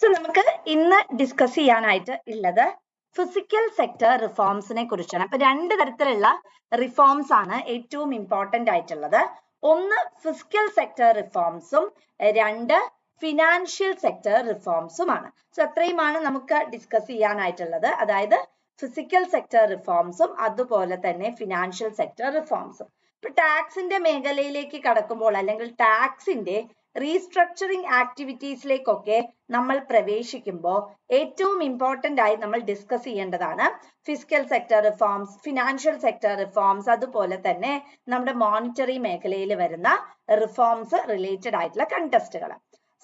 So നമുക്ക് ഇന്ന് discuss ചെയ്യാനായിട്ട് ഉള്ളത് ഫിസിക്കൽ സെക്ടർ റിഫോംസിനെ കുറിച്ചാണ്. അപ്പൊ രണ്ട് തരത്തിലുള്ള റിഫോംസ് ആണ് ഏറ്റവും ഇമ്പോർട്ടന്റ് ആയിട്ടുള്ളത്. ഒന്ന് ഫിസിക്കൽ സെക്ടർ റിഫോംസും രണ്ട് ഫിനാൻഷ്യൽ സെക്ടർ റിഫോംസുമാണ്. സോ അത്രയുമാണ് നമുക്ക് ഡിസ്കസ് ചെയ്യാനായിട്ടുള്ളത്. അതായത് ഫിസിക്കൽ സെക്ടർ റിഫോംസും അതുപോലെ തന്നെ ഫിനാൻഷ്യൽ സെക്ടർ റിഫോംസും. ഇപ്പൊ ടാക്സിന്റെ മേഖലയിലേക്ക് കടക്കുമ്പോൾ അല്ലെങ്കിൽ ടാക്സിന്റെ റീസ്ട്രക്ചറിങ് ആക്ടിവിറ്റീസിലേക്കൊക്കെ നമ്മൾ പ്രവേശിക്കുമ്പോൾ ഏറ്റവും ഇമ്പോർട്ടന്റ് ആയി നമ്മൾ ഡിസ്കസ് ചെയ്യേണ്ടതാണ് physical sector reforms, financial sector reforms, അതുപോലെ തന്നെ നമ്മുടെ മോണിറ്ററി മേഖലയിൽ വരുന്ന റിഫോംസ് റിലേറ്റഡ് ആയിട്ടുള്ള കണ്ടസ്റ്റുകൾ.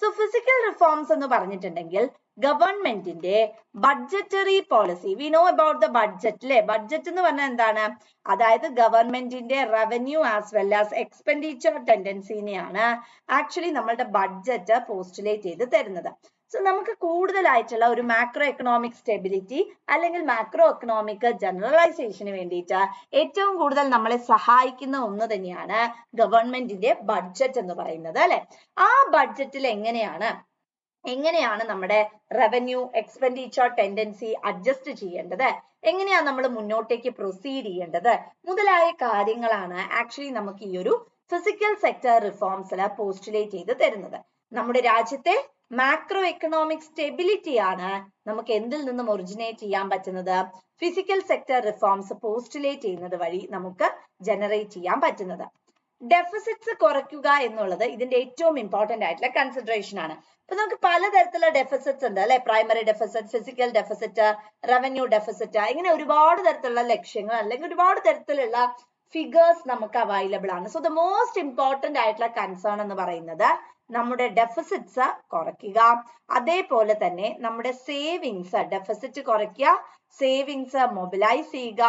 സോ ഫിസിക്കൽ റിഫോംസ് എന്ന് പറഞ്ഞിട്ടുണ്ടെങ്കിൽ ഗവൺമെന്റിന്റെ budgetary policy, we know about the budget അല്ലെ. ബഡ്ജറ്റ് എന്ന് പറഞ്ഞാൽ എന്താണ്? അതായത് ഗവൺമെന്റിന്റെ revenue as well as expenditure ടെൻഡൻസിനെയാണ് ആക്ച്വലി നമ്മളുടെ ബഡ്ജറ്റ് പോസ്റ്റുലേറ്റ് ചെയ്ത് തരുന്നത്. സോ നമുക്ക് കൂടുതലായിട്ടുള്ള ഒരു മാക്രോ എക്കണോമിക് സ്റ്റെബിലിറ്റി അല്ലെങ്കിൽ മാക്രോ എക്കണോമിക് ജനറലൈസേഷന് വേണ്ടിയിട്ട് ഏറ്റവും കൂടുതൽ നമ്മളെ സഹായിക്കുന്ന ഒന്ന് തന്നെയാണ് ഗവൺമെന്റിന്റെ ബഡ്ജറ്റ് എന്ന് പറയുന്നത് അല്ലെ. ആ ബഡ്ജറ്റിൽ എങ്ങനെയാണ് നമ്മുടെ റവന്യൂ എക്സ്പെൻഡിച്ചർ ടെൻഡൻസി അഡ്ജസ്റ്റ് ചെയ്യേണ്ടത്, എങ്ങനെയാണ് നമ്മൾ മുന്നോട്ടേക്ക് പ്രൊസീഡ് ചെയ്യേണ്ടത് മുതലായ കാര്യങ്ങളാണ് ആക്ച്വലി നമുക്ക് ഈ ഒരു ഫിസിക്കൽ സെക്ടർ റിഫോംസിൽ പോസ്റ്റുലേറ്റ് ചെയ്ത് തരുന്നത്. നമ്മുടെ രാജ്യത്തെ മാക്രോ എക്കണോമിക് സ്റ്റെബിലിറ്റി ആണ് നമുക്ക് എന്തിൽ നിന്നും ഒറിജിനേറ്റ് ചെയ്യാൻ പറ്റുന്നത്? ഫിസിക്കൽ സെക്ടർ റിഫോംസ് പോസ്റ്റുലേറ്റ് ചെയ്യുന്നത് വഴി നമുക്ക് ജനറേറ്റ് ചെയ്യാൻ പറ്റുന്നത്. ഡെഫിസിറ്റ്സ് കുറയ്ക്കുക എന്നുള്ളത് ഇതിന്റെ ഏറ്റവും ഇമ്പോർട്ടന്റ് ആയിട്ടുള്ള കൺസിഡറേഷൻ ആണ്. ഇപ്പൊ നമുക്ക് പലതരത്തിലുള്ള ഡെഫിസിറ്റ്സ് ഉണ്ട് അല്ലെ. Primary deficit, physical deficit, revenue deficit, ഇങ്ങനെ ഒരുപാട് തരത്തിലുള്ള ലക്ഷ്യങ്ങൾ അല്ലെങ്കിൽ ഒരുപാട് തരത്തിലുള്ള ഫിഗേഴ്സ് നമുക്ക് അവൈലബിൾ ആണ്. സോ ദ മോസ്റ്റ് ഇമ്പോർട്ടന്റ് ആയിട്ടുള്ള കൺസേൺ എന്ന് പറയുന്നത് നമ്മുടെ ഡെഫിസിറ്റ്സ് കുറയ്ക്കുക, അതേപോലെ തന്നെ നമ്മുടെ സേവിങ്സ്, ഡെഫിസിറ്റ് കുറയ്ക്കുക, സേവിങ്സ് മൊബിലൈസ് ചെയ്യുക,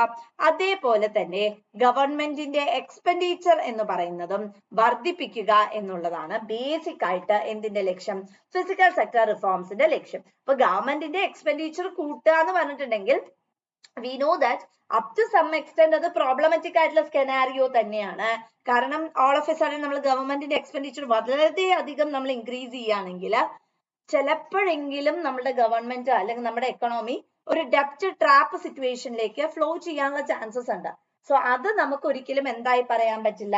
അതേപോലെ തന്നെ ഗവൺമെന്റിന്റെ എക്സ്പെൻഡിച്ചർ എന്ന് പറയുന്നതും വർദ്ധിപ്പിക്കുക എന്നുള്ളതാണ് ബേസിക് ആയിട്ട് എന്തിന്റെ ലക്ഷ്യം? ഫിസിക്കൽ സെക്ടർ റിഫോംസിന്റെ ലക്ഷ്യം. അപ്പൊ ഗവൺമെന്റിന്റെ എക്സ്പെൻഡിച്ചർ കൂട്ടുക എന്ന് പറഞ്ഞിട്ടുണ്ടെങ്കിൽ we know that up to some extent അത് പ്രോബ്ലമാറ്റിക് ആയിട്ടുള്ള സ്കെനാരിയോ തന്നെയാണ്. കാരണം all of a sudden നമ്മൾ ഗവൺമെന്റിന്റെ എക്സ്പെൻഡിച്ചർ വളരെയധികം നമ്മൾ ഇൻക്രീസ് ചെയ്യുകയാണെങ്കിൽ ചിലപ്പോഴെങ്കിലും നമ്മുടെ ഗവൺമെന്റ് അല്ലെങ്കിൽ നമ്മുടെ എക്കണോമി ഒരു ഡെപ്റ്റ് ട്രാപ്പ് സിറ്റുവേഷനിലേക്ക് ഫ്ലോ ചെയ്യാനുള്ള ചാൻസസ് ഉണ്ട്. സോ അത് നമുക്ക് ഒരിക്കലും എന്തായി പറയാൻ പറ്റില്ല?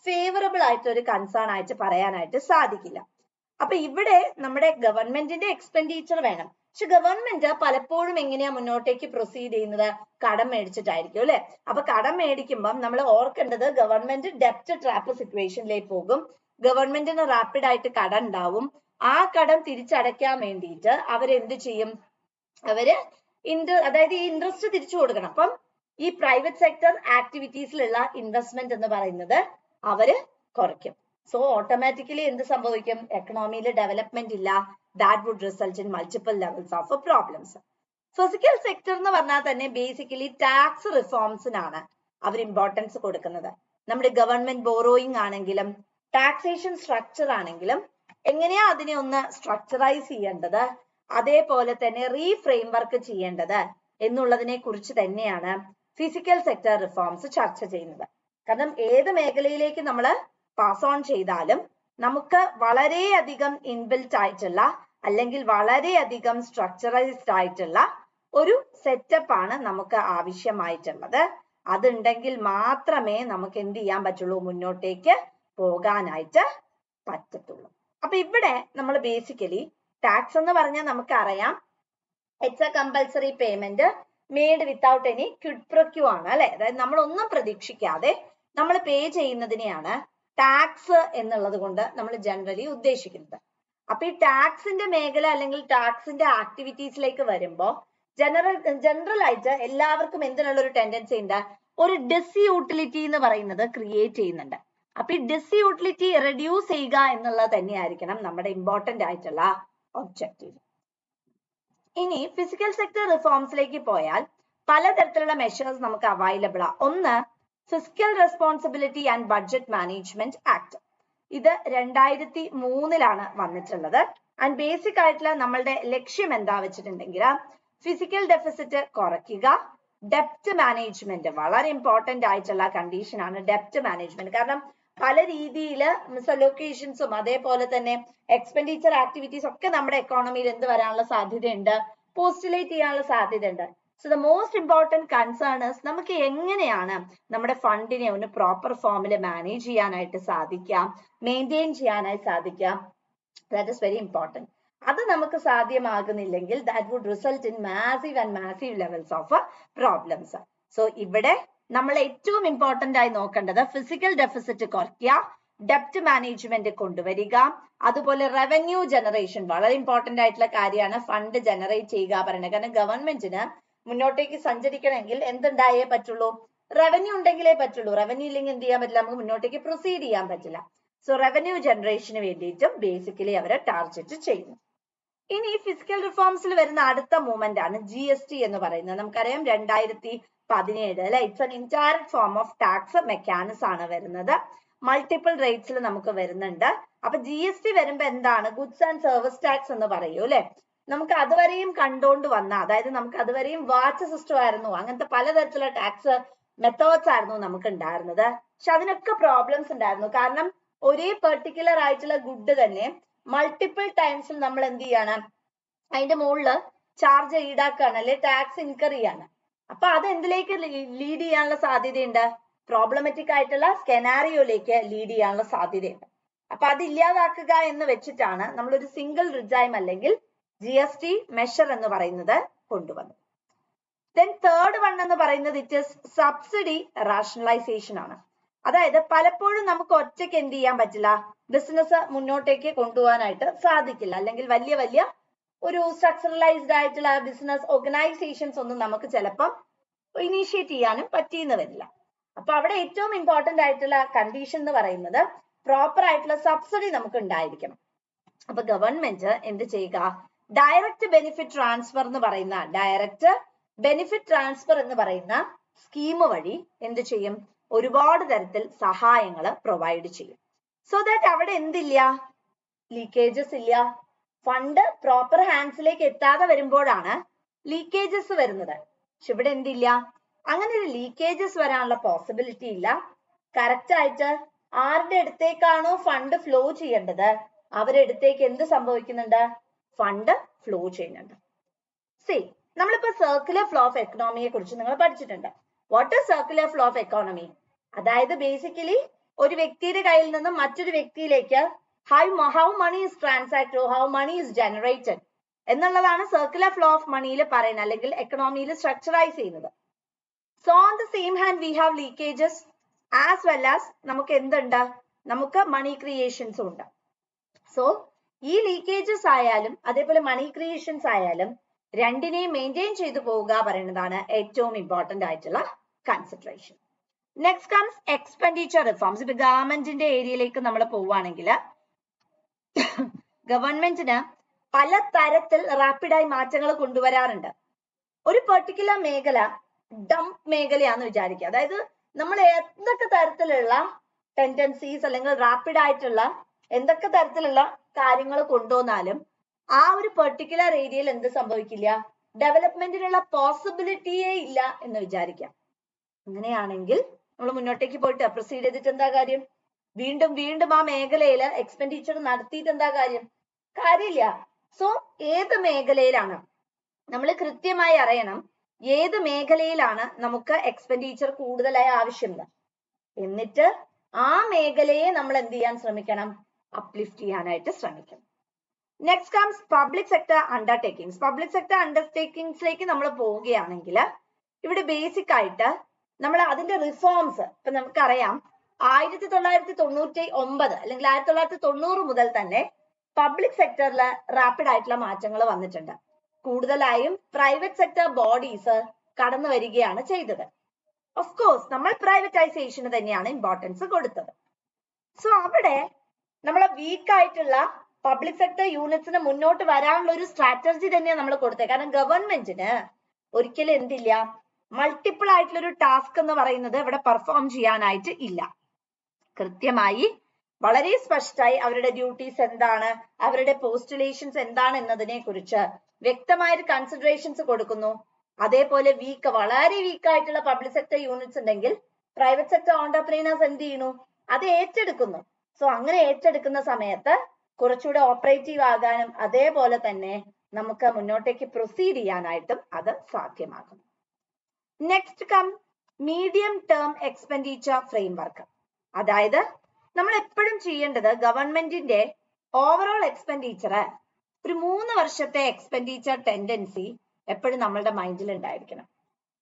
ഫേവറബിൾ ആയിട്ട് ഒരു കൺസേൺ ആയിട്ട് പറയാനായിട്ട് സാധിക്കില്ല. അപ്പൊ ഇവിടെ നമ്മുടെ ഗവൺമെന്റിന്റെ എക്സ്പെൻഡിച്ചർ വേണം. പക്ഷെ ഗവൺമെന്റ് പലപ്പോഴും എങ്ങനെയാ മുന്നോട്ടേക്ക് പ്രൊസീഡ് ചെയ്യുന്നത്? കടം മേടിച്ചിട്ടായിരിക്കും അല്ലെ. അപ്പൊ കടം മേടിക്കുമ്പം നമ്മൾ ഓർക്കേണ്ടത് ഗവൺമെന്റ് ഡെപ്റ്റ് ട്രാപ്പ് സിറ്റുവേഷനിലേക്ക് പോകും. ഗവൺമെന്റിന് റാപ്പിഡ് ആയിട്ട് കടം ഉണ്ടാവും. ആ കടം തിരിച്ചടയ്ക്കാൻ വേണ്ടിയിട്ട് അവരെന്ത് ചെയ്യും? അവര് അതായത് ഈ ഇൻട്രസ്റ്റ് തിരിച്ചു കൊടുക്കണം. അപ്പം ഈ പ്രൈവറ്റ് സെക്ടർ ആക്ടിവിറ്റീസിലുള്ള ഇൻവെസ്റ്റ്മെന്റ് എന്ന് പറയുന്നത് അവര് കുറയ്ക്കും. സോ ഓട്ടോമാറ്റിക്കലി എന്ത് സംഭവിക്കും? എക്കണോമിയിൽ ഡെവലപ്മെന്റ് ഇല്ല. That would result in multiple levels of problems. Physical sector എന്ന് പറഞ്ഞാൽ തന്നെ ബേസിക്കലി ടാക്സ് റിഫോംസിനാണ് അവർ ഇമ്പോർട്ടൻസ് കൊടുക്കുന്നത്. നമ്മുടെ ഗവൺമെന്റ് ബോറോയിങ് ആണെങ്കിലും ടാക്സേഷൻ സ്ട്രക്ചർ ആണെങ്കിലും എങ്ങനെയാ അതിനെ ഒന്ന് സ്ട്രക്ചറൈസ് ചെയ്യേണ്ടത്, അതേപോലെ തന്നെ റീഫ്രെയിം വർക്ക് ചെയ്യേണ്ടത് എന്നുള്ളതിനെ കുറിച്ച് തന്നെയാണ് ഫിസിക്കൽ സെക്ടർ റിഫോംസ് ചർച്ച ചെയ്യുന്നത്. കാരണം ഏത് മേഖലയിലേക്ക് നമ്മൾ പാസ് ഓൺ ചെയ്താലും നമുക്ക് വളരെയധികം ഇൻബിൽറ്റ് ആയിട്ടുള്ള അല്ലെങ്കിൽ വളരെയധികം സ്ട്രക്ചറൈസ്ഡ് ആയിട്ടുള്ള ഒരു സെറ്റപ്പ് ആണ് നമുക്ക് ആവശ്യമായിട്ടുള്ളത്. അതുണ്ടെങ്കിൽ മാത്രമേ നമുക്ക് എന്ത് ചെയ്യാൻ പറ്റുള്ളൂ? മുന്നോട്ടേക്ക് പോകാനായിട്ട് പറ്റത്തുള്ളൂ. അപ്പൊ ഇവിടെ നമ്മൾ ബേസിക്കലി ടാക്സ് എന്ന് പറഞ്ഞാൽ നമുക്കറിയാം it's A compulsory payment made without any Kwid pro quo ആണ് അല്ലെ. അതായത് നമ്മൾ ഒന്നും പ്രതീക്ഷിക്കാതെ നമ്മൾ പേ ചെയ്യുന്നതിനെയാണ് ടാക്സ് എന്നുള്ളത് കൊണ്ട് നമ്മൾ ജനറലി ഉദ്ദേശിക്കുന്നത്. അപ്പൊ ഈ ടാക്സിന്റെ മേഖല അല്ലെങ്കിൽ ടാക്സിന്റെ ആക്ടിവിറ്റീസിലേക്ക് വരുമ്പോൾ ജനറൽ ആയിട്ട് എല്ലാവർക്കും എന്തിനുള്ള ഒരു ടെൻഡൻസി ഉണ്ട്? ഒരു ഡിസ്യൂട്ടിലിറ്റി എന്ന് പറയുന്നത് ക്രിയേറ്റ് ചെയ്യുന്നുണ്ട്. അപ്പൊ ഈ ഡിസ്യൂട്ടിലിറ്റി റെഡ്യൂസ് ചെയ്യുക എന്നുള്ളത് തന്നെയായിരിക്കണം നമ്മുടെ ഇമ്പോർട്ടന്റ് ആയിട്ടുള്ള ഒബ്ജക്റ്റീവ്. ഇനി ഫിസിക്കൽ സെക്ടർ റിഫോംസിലേക്ക് പോയാൽ പലതരത്തിലുള്ള മെഷേഴ്സ് നമുക്ക് അവൈലബിൾ ആണ്. ഒന്ന് physical responsibility and budget management act. ഇത് 2003 വന്നിട്ടുള്ളത്. ആൻഡ് ബേസിക് ആയിട്ടുള്ള നമ്മളുടെ ലക്ഷ്യം എന്താ വെച്ചിട്ടുണ്ടെങ്കിൽ ഫിസിക്കൽ ഡെഫിസിറ്റ് കുറയ്ക്കുക, ഡെപ്റ്റ് മാനേജ്മെന്റ് വളരെ ഇമ്പോർട്ടന്റ് ആയിട്ടുള്ള കണ്ടീഷൻ ആണ് ഡെപ്റ്റ് മാനേജ്മെന്റ്. കാരണം പല രീതിയിൽ മിസ്അലോക്കേഷൻസും അതേപോലെ തന്നെ എക്സ്പെൻഡിച്ചർ ആക്ടിവിറ്റീസ് ഒക്കെ നമ്മുടെ എക്കോണമിയിൽ എന്ത് വരാനുള്ള സാധ്യതയുണ്ട്, പോസ്റ്റുലേറ്റ് ചെയ്യാനുള്ള സാധ്യതയുണ്ട്. So the most important concern is നമുക്ക് എങ്ങനെയാണ് നമ്മുടെ ഫണ്ടിനെ ഒന്ന് പ്രോപ്പർ ഫോമിൽ മാനേജ് ചെയ്യാനായിട്ട് സാധിക്കാം, മെയിൻറ്റെയിൻ ചെയ്യാനായി സാധിക്കാം. That is very important. അത് നമുക്ക് സാധ്യമാകുന്നില്ലെങ്കിൽ that would result in massive and massive levels of problems. So ഇവിടെ നമ്മൾ ഏറ്റവും ഇമ്പോർട്ടന്റ് ആയി നോക്കേണ്ടത് ഫിസിക്കൽ ഡെഫിസിറ്റ് കുറയ്ക്കുക, ഡെപ്റ്റ് മാനേജ്മെന്റ് കൊണ്ടുവരിക, അതുപോലെ റവന്യൂ ജനറേഷൻ വളരെ ഇമ്പോർട്ടന്റ് ആയിട്ടുള്ള കാര്യമാണ്. ഫണ്ട് ജനറേറ്റ് ചെയ്യുക പറയുന്നത്. കാരണം ഗവൺമെന്റിന് മുന്നോട്ടേക്ക് സഞ്ചരിക്കണമെങ്കിൽ എന്തുണ്ടായേ പറ്റുള്ളൂ, റവന്യൂ ഉണ്ടെങ്കിലേ പറ്റുള്ളൂ. റവന്യൂ ഇല്ലെങ്കിൽ എന്ത് ചെയ്യാൻ പറ്റില്ല, നമുക്ക് മുന്നോട്ടേക്ക് പ്രൊസീഡ് ചെയ്യാൻ പറ്റില്ല. സോ റവന്യൂ ജനറേഷന് വേണ്ടിയിട്ടും ബേസിക്കലി അവരെ ടാർഗറ്റ് ചെയ്യുന്നു. ഇനി ഫിസിക്കൽ റിഫോംസിൽ വരുന്ന അടുത്ത മൂവ്മെന്റ് ആണ് GST എന്ന് പറയുന്നത്. നമുക്കറിയാം 2017 അല്ലെ, it's an indirect form of tax mechanism ആണ് വരുന്നത്. മൾട്ടിപ്പിൾ റേറ്റ്സിൽ നമുക്ക് വരുന്നുണ്ട്. അപ്പൊ GST വരുമ്പോ എന്താണ്, ഗുഡ്സ് ആൻഡ് സർവീസ് ടാക്സ് എന്ന് പറയൂ അല്ലെ. നമുക്ക് അതുവരെയും കണ്ടുകൊണ്ട് വന്ന, അതായത് നമുക്ക് അതുവരെയും വാച്ച് സിസ്റ്റം ആയിരുന്നു, അങ്ങനത്തെ പലതരത്തിലുള്ള ടാക്സ് മെത്തേഡ്സ് ആയിരുന്നു നമുക്ക് ഉണ്ടായിരുന്നത്. പക്ഷെ അതിനൊക്കെ പ്രോബ്ലംസ് ഉണ്ടായിരുന്നു. കാരണം ഒരേ പെർട്ടിക്കുലർ ആയിട്ടുള്ള ഗുഡ് തന്നെ മൾട്ടിപ്പിൾ ടൈംസിൽ നമ്മൾ എന്ത് ചെയ്യാണ്, അതിന്റെ മുകളിൽ ചാർജ് ഈടാക്കുകയാണ്, അല്ലെ ടാക്സ് ഇൻകർ ചെയ്യാണ്. അപ്പൊ അത് എന്തിലേക്ക് ലീഡ് ചെയ്യാനുള്ള സാധ്യതയുണ്ട്, പ്രോബ്ലമാറ്റിക് ആയിട്ടുള്ള സ്കെനാരിയോയിലേക്ക് ലീഡ് ചെയ്യാനുള്ള സാധ്യതയുണ്ട്. അപ്പൊ അത് ഇല്ലാതാക്കുക എന്ന് വെച്ചിട്ടാണ് നമ്മളൊരു സിംഗിൾ റിജൈം അല്ലെങ്കിൽ GST മെഷർ എന്ന് പറയുന്നത് കൊണ്ടുവന്നത്. ദെൻ തേർഡ് വൺ എന്ന് പറയുന്നത് ഇറ്റ് ഇസ് സബ്സിഡി റാഷണലൈസേഷൻ ആണ്. അതായത് പലപ്പോഴും നമുക്ക് ഒറ്റയ്ക്ക് എന്ത് ചെയ്യാൻ പറ്റില്ല, ബിസിനസ് മുന്നോട്ടേക്ക് കൊണ്ടുപോകാനായിട്ട് സാധിക്കില്ല, അല്ലെങ്കിൽ വലിയ വലിയ ഒരു സ്ട്രക്ചറലൈസ്ഡ് ആയിട്ടുള്ള ബിസിനസ് ഓർഗനൈസേഷൻസ് ഒന്നും നമുക്ക് ചിലപ്പം ഇനീഷ്യേറ്റ് ചെയ്യാനും പറ്റിയെന്ന് വരില്ല. അപ്പൊ അവിടെ ഏറ്റവും ഇമ്പോർട്ടന്റ് ആയിട്ടുള്ള കണ്ടീഷൻ എന്ന് പറയുന്നത് പ്രോപ്പർ ആയിട്ടുള്ള സബ്സിഡി നമുക്ക് ഉണ്ടായിരിക്കണം. അപ്പൊ ഗവൺമെന്റ് എന്ത് ചെയ്യുക, ഡയറക്റ്റ് ബെനിഫിറ്റ് ട്രാൻസ്ഫർ എന്ന് പറയുന്ന സ്കീം വഴി എന്ത് ചെയ്യും, ഒരുപാട് തരത്തിൽ സഹായങ്ങൾ പ്രൊവൈഡ് ചെയ്യും. സോ ദാറ്റ് അവിടെ എന്തില്ല, ലീക്കേജസ് ഇല്ല. ഫണ്ട് പ്രോപ്പർ ഹാൻഡ്സിലേക്ക് എത്താതെ വരുമ്പോഴാണ് ലീക്കേജസ് വരുന്നത്. പക്ഷെ ഇവിടെ എന്തില്ല, അങ്ങനെ ഒരു ലീക്കേജസ് വരാനുള്ള പോസിബിലിറ്റി ഇല്ല. കറക്റ്റ് ആയിട്ട് ആരുടെ അടുത്തേക്കാണോ ഫണ്ട് ഫ്ലോ ചെയ്യേണ്ടത് അവരുടെ അടുത്തേക്ക് എന്ത് സംഭവിക്കുന്നുണ്ട്, ഫണ്ട് ഫ്ലോ ചെയ്യുന്നുണ്ട്. നമ്മളിപ്പോ സർക്കുലർ ഫ്ലോ ഓഫ് എക്കണോമിയെ കുറിച്ച് നിങ്ങൾ പഠിച്ചിട്ടുണ്ട്. What is circular flow of economy? അതായത് ബേസിക്കലി ഒരു വ്യക്തിയുടെ കയ്യിൽ നിന്നും മറ്റൊരു വ്യക്തിയിലേക്ക് how money is transact, how money is generated എന്നുള്ളതാണ് സർക്കുലർ ഫ്ലോ ഓഫ് മണിയിൽ പറയുന്നത്, അല്ലെങ്കിൽ എക്കണോമിയിൽ സ്ട്രക്ചറൈസ് ചെയ്യുന്നത്. So on the same hand we have leakages as well as നമുക്ക് എന്തുണ്ട്, നമുക്ക് മണി ക്രിയേഷൻസും ഉണ്ട്. സോ ഈ ലീക്കേജസ് ആയാലും അതേപോലെ മണി ക്രിയേഷൻസ് ആയാലും രണ്ടിനെയും മെയിൻറ്റെയിൻ ചെയ്തു പോവുക പറയുന്നതാണ് ഏറ്റവും ഇമ്പോർട്ടന്റ് ആയിട്ടുള്ള consideration. Next comes expenditure reforms. ഇപ്പൊ ഗവൺമെന്റിന്റെ ഏരിയയിലേക്ക് നമ്മൾ പോവുകയാണെങ്കിൽ ഗവൺമെന്റിന് പല തരത്തിൽ റാപ്പിഡായി മാറ്റങ്ങൾ കൊണ്ടുവരാറുണ്ട്. ഒരു പെർട്ടിക്കുലർ മേഖല ഡംപ് മേഖലയാന്ന് വിചാരിക്കുക. അതായത് നമ്മൾ എന്തൊക്കെ തരത്തിലുള്ള ടെൻഡൻസീസ് അല്ലെങ്കിൽ റാപ്പിഡ് ആയിട്ടുള്ള എന്തൊക്കെ തരത്തിലുള്ള കാര്യങ്ങൾ കൊണ്ടുവന്നാലും ആ ഒരു പെർട്ടിക്കുലർ ഏരിയയിൽ എന്ത് സംഭവിക്കില്ല, ഡെവലപ്മെന്റിനുള്ള പോസിബിലിറ്റിയേ ഇല്ല എന്ന് വിചാരിക്കാം. അങ്ങനെയാണെങ്കിൽ നമ്മൾ മുന്നോട്ടേക്ക് പോയിട്ട് പ്രൊസീഡ് ചെയ്തിട്ട് എന്താ കാര്യം, വീണ്ടും വീണ്ടും ആ മേഖലയിൽ എക്സ്പെൻഡിച്ചർ നടത്തിയിട്ട് എന്താ കാര്യമില്ല. സോ ഏത് മേഖലയിലാണ് നമ്മൾ കൃത്യമായി അറിയണം, ഏത് മേഖലയിലാണ് നമുക്ക് എക്സ്പെൻഡിച്ചർ കൂടുതലായി ആവശ്യമുണ്ട്, എന്നിട്ട് ആ മേഖലയെ നമ്മൾ എന്ത് ചെയ്യാൻ ശ്രമിക്കണം, അപ്ലിഫ്റ്റ് ചെയ്യാനായിട്ട് ശ്രമിക്കണം. Next comes public sector undertakings. Public sector അണ്ടർടേക്കിങ്സിലേക്ക് നമ്മൾ പോവുകയാണെങ്കിൽ ഇവിടെ ബേസിക് ആയിട്ട് നമ്മൾ അതിന്റെ റിഫോംസ് ഇപ്പൊ നമുക്കറിയാം 1999 അല്ലെങ്കിൽ 1990 മുതൽ തന്നെ പബ്ലിക് സെക്ടറിൽ റാപ്പിഡ് ആയിട്ടുള്ള മാറ്റങ്ങൾ വന്നിട്ടുണ്ട്. കൂടുതലായും പ്രൈവറ്റ് സെക്ടർ ബോഡീസ് കടന്നു വരികയാണ് ചെയ്തത്. ഓഫ് കോഴ്സ് നമ്മൾ പ്രൈവറ്റൈസേഷന് തന്നെയാണ് ഇമ്പോർട്ടൻസ് കൊടുത്തത്. സോ അവിടെ നമ്മളെ വീക്ക് ആയിട്ടുള്ള പബ്ലിക് സെക്ടർ യൂണിറ്റ്സിന് മുന്നോട്ട് വരാനുള്ള ഒരു സ്ട്രാറ്റജി തന്നെയാണ് നമ്മൾ കൊടുത്തത്. കാരണം ഗവൺമെന്റിന് ഒരിക്കലും എന്തില്ല, മൾട്ടിപ്പിൾ ആയിട്ടുള്ള ഒരു ടാസ്ക് എന്ന് പറയുന്നത് ഇവിടെ പെർഫോം ചെയ്യാനായിട്ട് ഇല്ല. കൃത്യമായി വളരെ സ്പഷ്ടമായി അവരുടെ ഡ്യൂട്ടീസ് എന്താണ്, അവരുടെ പോസ്റ്റുലേഷൻസ് എന്താണ് എന്നതിനെ കുറിച്ച് വ്യക്തമായ ഒരു കൺസിഡറേഷൻസ് കൊടുക്കുന്നു. അതേപോലെ വളരെ വീക്ക് ആയിട്ടുള്ള പബ്ലിക് സെക്ടർ യൂണിറ്റ്സ് ഉണ്ടെങ്കിൽ പ്രൈവറ്റ് സെക്ടർ ഓണ്ടർപ്രീനേഴ്സ് എന്ത് ചെയ്യുന്നു, അത് ഏറ്റെടുക്കുന്നു. സോ അങ്ങനെ ഏറ്റെടുക്കുന്ന സമയത്ത് കുറച്ചുകൂടെ ഓപ്പറേറ്റീവ് ആകാനും അതേപോലെ തന്നെ നമുക്ക് മുന്നോട്ടേക്ക് പ്രൊസീഡ് ചെയ്യാനായിട്ടും അത് സാധ്യമാകും. Next come medium term expenditure framework. അതായത് നമ്മൾ എപ്പോഴും ചെയ്യേണ്ടത് ഗവൺമെന്റിന്റെ ഓവറോൾ എക്സ്പെൻഡിച്ചർ ഒരു 3 വർഷത്തെ എക്സ്പെൻഡിച്ചർ ടെൻഡൻസി എപ്പോഴും നമ്മളുടെ മൈൻഡിൽ ഉണ്ടായിരിക്കണം.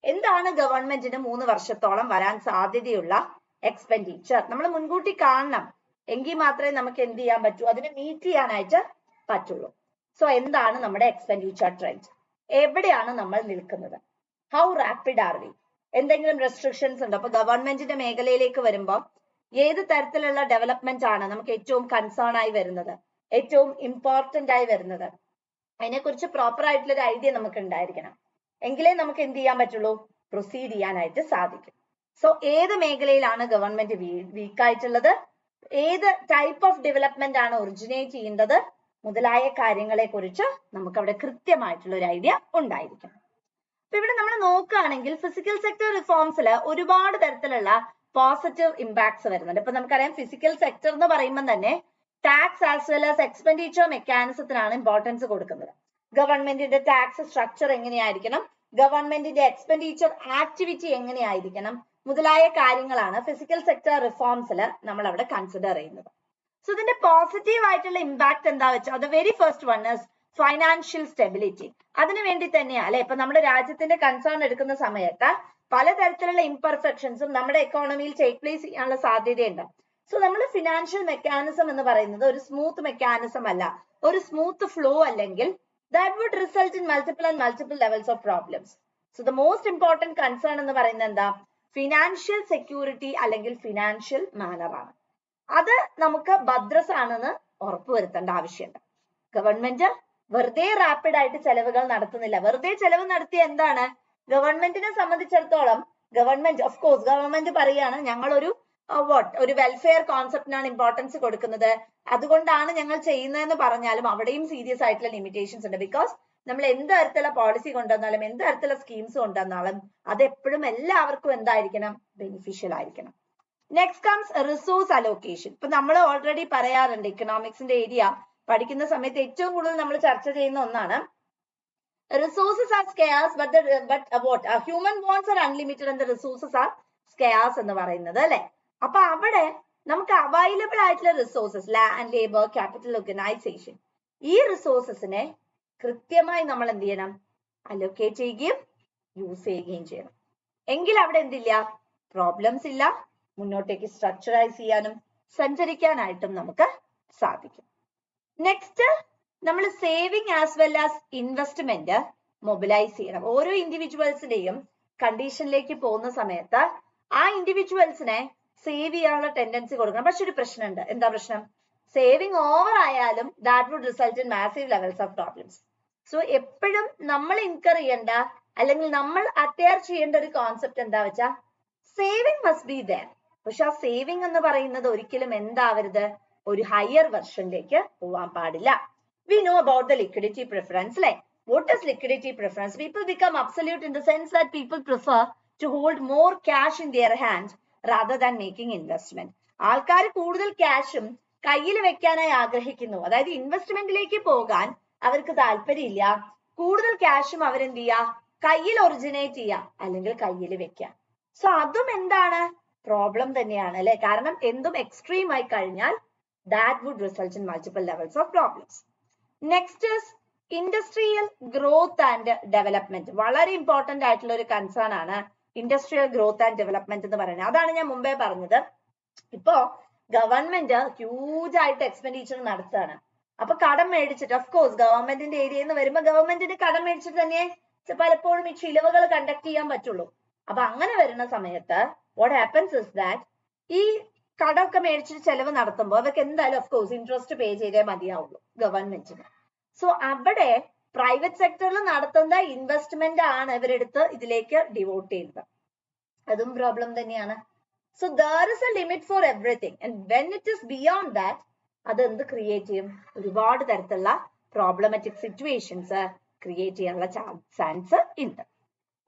എന്താണ് ഗവൺമെന്റിന് 3 വർഷത്തോളം വരാൻ സാധ്യതയുള്ള എക്സ്പെൻഡിച്ചർ നമ്മൾ മുൻകൂട്ടി കാണണം. എങ്കിൽ മാത്രമേ നമുക്ക് എന്ത് ചെയ്യാൻ പറ്റൂ, അതിനെ മീറ്റ് ചെയ്യാനായിട്ട് പറ്റുള്ളൂ. സോ എന്താണ് നമ്മുടെ എക്സ്പെൻഡിച്ചർ ട്രെൻഡ്, എവിടെയാണ് നമ്മൾ നിൽക്കുന്നത്, ഹൗ റാപ്പിഡ് ആർ വി, എന്തെങ്കിലും റെസ്ട്രിക്ഷൻസ് ഉണ്ടോ? അപ്പൊ ഗവൺമെന്റിന്റെ മേഖലയിലേക്ക് വരുമ്പോൾ ഏത് തരത്തിലുള്ള ഡെവലപ്മെന്റ് ആണ് നമുക്ക് ഏറ്റവും കൺസേൺ ആയി വരുന്നത്, ഏറ്റവും ഇമ്പോർട്ടന്റ് ആയി വരുന്നത്, അതിനെക്കുറിച്ച് പ്രോപ്പർ ആയിട്ടുള്ള ഒരു ഐഡിയ നമുക്ക് ഉണ്ടായിരിക്കണം. എങ്കിലേ നമുക്ക് എന്ത് ചെയ്യാൻ പറ്റുള്ളൂ, പ്രൊസീഡ് ചെയ്യാനായിട്ട് സാധിക്കും. സോ ഏത് മേഖലയിലാണ് ഗവൺമെന്റ് വീക്ക് ആയിട്ടുള്ളത്, ഏത് ടൈപ്പ് ഓഫ് ഡെവലപ്മെന്റ് ആണ് ഒറിജിനേറ്റ് ചെയ്യേണ്ടത് മുതലായ കാര്യങ്ങളെ കുറിച്ച് നമുക്ക് അവിടെ കൃത്യമായിട്ടുള്ള ഒരു ഐഡിയ ഉണ്ടായിരിക്കും. അപ്പൊ ഇവിടെ നമ്മൾ നോക്കുകയാണെങ്കിൽ ഫിസിക്കൽ സെക്ടർ റിഫോംസിൽ ഒരുപാട് തരത്തിലുള്ള പോസിറ്റീവ് ഇമ്പാക്ട്സ് വരുന്നുണ്ട്. ഇപ്പൊ നമുക്കറിയാം ഫിസിക്കൽ സെക്ടർ എന്ന് പറയുമ്പോൾ തന്നെ tax as well as expenditure മെക്കാനിസത്തിനാണ് ഇമ്പോർട്ടൻസ് കൊടുക്കുന്നത്. ഗവൺമെന്റിന്റെ ടാക്സ് സ്ട്രക്ചർ എങ്ങനെയായിരിക്കണം, ഗവൺമെന്റിന്റെ എക്സ്പെൻഡിച്ചർ ആക്ടിവിറ്റി എങ്ങനെയായിരിക്കണം മുതലായ കാര്യങ്ങളാണ് ഫിസിക്കൽ സെക്ടർ റിഫോംസിൽ നമ്മൾ അവിടെ കൺസിഡർ ചെയ്യുന്നത്. സോ ഇതിന്റെ പോസിറ്റീവ് ആയിട്ടുള്ള ഇമ്പാക്ട് എന്താ വെച്ചാൽ the very first one is financial stability. അതിനു വേണ്ടി തന്നെയാ അല്ലെ ഇപ്പൊ നമ്മുടെ രാജ്യത്തിന്റെ കൺസേൺ എടുക്കുന്ന സമയത്ത് പലതരത്തിലുള്ള ഇംപെർഫെക്ഷൻസും നമ്മുടെ എക്കോണമിയിൽ ടേക്ക് പ്ലേസ് ചെയ്യാനുള്ള സാധ്യതയുണ്ട്. സോ നമ്മൾ ഫിനാൻഷ്യൽ മെക്കാനിസം എന്ന് പറയുന്നത് ഒരു സ്മൂത്ത് മെക്കാനിസം അല്ല, ഒരു സ്മൂത്ത് ഫ്ലോ അല്ലെങ്കിൽ that would result in multiple levels of problems. So the most important concern എന്ന് പറയുന്നത് എന്താ, ഫിനാൻഷ്യൽ സെക്യൂരിറ്റി അല്ലെങ്കിൽ ഫിനാൻഷ്യൽ മാനർ ആണ്. അത് നമുക്ക് ഭദ്രസ് ആണെന്ന് ഉറപ്പുവരുത്തേണ്ട ആവശ്യമുണ്ട്. ഗവൺമെന്റ് വെറുതെ റാപ്പിഡ് ആയിട്ട് ചെലവുകൾ നടത്തുന്നില്ല. വെറുതെ ചെലവ് നടത്തിയ എന്താണ്, ഗവൺമെന്റിനെ സംബന്ധിച്ചിടത്തോളം ഗവൺമെന്റ് ഓഫ് കോഴ്സ് ഗവൺമെന്റ് പറയാണ് ഞങ്ങൾ ഒരു ഒരു വെൽഫെയർ കോൺസെപ്റ്റിനാണ് ഇമ്പോർട്ടൻസ് കൊടുക്കുന്നത്, അതുകൊണ്ടാണ് ഞങ്ങൾ ചെയ്യുന്നതെന്ന് പറഞ്ഞാലും അവിടെയും സീരിയസ് ആയിട്ടുള്ള ലിമിറ്റേഷൻസ് ഉണ്ട്. ബിക്കോസ് നമ്മൾ എന്ത് തരത്തിലുള്ള പോളിസി കൊണ്ടുവന്നാലും എന്ത് തരത്തിലുള്ള സ്കീംസ് കൊണ്ടുവന്നാലും അത് എപ്പോഴും എല്ലാവർക്കും എന്തായിരിക്കണം, ബെനിഫിഷ്യൽ ആയിരിക്കണം. Next comes resource allocation. ഇപ്പൊ നമ്മൾ ഓൾറെഡി പറയാറുണ്ട് ഇക്കണോമിക്സിന്റെ ഏരിയ പഠിക്കുന്ന സമയത്ത് ഏറ്റവും കൂടുതൽ നമ്മൾ ചർച്ച ചെയ്യുന്ന ഒന്നാണ് resources are scarce but human wants are unlimited and resources are scarce എന്ന് പറയുന്നത് അല്ലെ. അപ്പൊ അവിടെ നമുക്ക് അവൈലബിൾ ആയിട്ടുള്ള resources land, labour, capital, organisation, ഈ റിസോഴ്സസിനെ കൃത്യമായി നമ്മൾ എന്ത് ചെയ്യണം, അലോക്കേറ്റ് ചെയ്യുകയും യൂസ് ചെയ്യുകയും ചെയ്യണം. എങ്കിൽ അവിടെ എന്തില്ല, പ്രോബ്ലംസ് ഇല്ല, മുന്നോട്ടേക്ക് സ്ട്രക്ചറൈസ് ചെയ്യാനും സഞ്ചരിക്കാനായിട്ടും നമുക്ക് സാധിക്കും. നെക്സ്റ്റ് നമ്മൾ saving as well as investment mobilise ചെയ്യണം. ഓരോ ഇൻഡിവിജ്വൽസിന്റെയും കണ്ടീഷനിലേക്ക് പോകുന്ന സമയത്ത് ആ ഇൻഡിവിജ്വൽസിനെ സേവ് ചെയ്യാനുള്ള ടെൻഡൻസി കൊടുക്കണം. പക്ഷെ ഒരു പ്രശ്നമുണ്ട്. എന്താ പ്രശ്നം, സേവിങ് ഓവർ ആയാലും that would result in massive levels of problems. So എപ്പോഴും നമ്മൾ ഇൻകർ ചെയ്യേണ്ട അല്ലെങ്കിൽ നമ്മൾ അറ്റയർ ചെയ്യേണ്ട ഒരു കോൺസെപ്റ്റ് എന്താ വെച്ചാൽ സേവിങ് മസ്റ്റ് ബി ദർ. പക്ഷെ ആ സേവിങ് എന്ന് പറയുന്നത് ഒരിക്കലും എന്താവരുത്, ഒരു ഹയർ വെർഷനിലേക്ക് പോവാൻ പാടില്ല. We know about the liquidity preference അല്ലെ. What is liquidity preference? People become absolute in the sense that people prefer to hold more cash in their hand rather than making investment. ആൾക്കാർ കൂടുതൽ ക്യാഷും കയ്യിൽ വെക്കാനായി ആഗ്രഹിക്കുന്നു. അതായത് ഇൻവെസ്റ്റ്മെന്റിലേക്ക് പോകാൻ അവർക്ക് താല്പര്യമില്ല. കൂടുതൽ ക്യാഷും അവരെന്ത് ചെയ്യുക, കയ്യിൽ ഒറിജിനേറ്റ് ചെയ്യുക അല്ലെങ്കിൽ കയ്യിൽ വെക്കുക. സോ അതും എന്താണ്, പ്രോബ്ലം തന്നെയാണ് അല്ലെ. കാരണം എന്തും എക്സ്ട്രീം ആയി കഴിഞ്ഞാൽ that would result in multiple levels of problems. Next is industrial growth and development. വളരെ ഇമ്പോർട്ടന്റ് ആയിട്ടുള്ള ഒരു കൺസേൺ ആണ് ഇൻഡസ്ട്രിയൽ ഗ്രോത്ത് ആൻഡ് ഡെവലപ്മെന്റ് എന്ന് പറയുന്നത്. അതാണ് ഞാൻ മുമ്പേ പറഞ്ഞത്. ഇപ്പോ ഗവൺമെന്റ് ഹ്യൂജ് ആയിട്ട് എക്സ്പെൻഡിച്ചർ നടത്തുകയാണ്. അപ്പൊ കടം മേടിച്ചിട്ട്, ഓഫ് കോഴ്സ് ഗവൺമെന്റിന്റെ ഏരിയയിൽ നിന്ന് വരുമ്പോൾ ഗവൺമെന്റിന് കടം മേടിച്ചിട്ട് തന്നെ പലപ്പോഴും ഈ ചിലവുകൾ കണ്ടക്ട് ചെയ്യാൻ പറ്റുള്ളൂ. അപ്പൊ അങ്ങനെ വരുന്ന സമയത്ത് വാട്ട് ഹാപ്പൻസ് ഇസ് ദാറ്റ് ഈ കടമൊക്കെ മേടിച്ചിട്ട് ചെലവ് നടത്തുമ്പോൾ അവർക്ക് എന്തായാലും ഓഫ് കോഴ്സ് ഇൻട്രസ്റ്റ് പേ ചെയ്തേ മതിയാവുള്ളൂ ഗവൺമെന്റിന്. സോ അവിടെ പ്രൈവറ്റ് സെക്ടറിൽ നടത്തുന്ന ഇൻവെസ്റ്റ്മെന്റ് ആണ് ഇവരെടുത്ത് ഇതിലേക്ക് ഡിവോട്ട് ചെയ്യുന്നത്. അതും പ്രോബ്ലം തന്നെയാണ്. So there is A limit for everything and when it is beyond that അത് എന്ത് ക്രിയേറ്റ് ചെയ്യും, ഒരുപാട് തരത്തിലുള്ള പ്രോബ്ലമാറ്റിക് സിറ്റുവേഷൻസ് ക്രിയേറ്റ് ചെയ്യാനുള്ള ചാൻസ് ഉണ്ട്.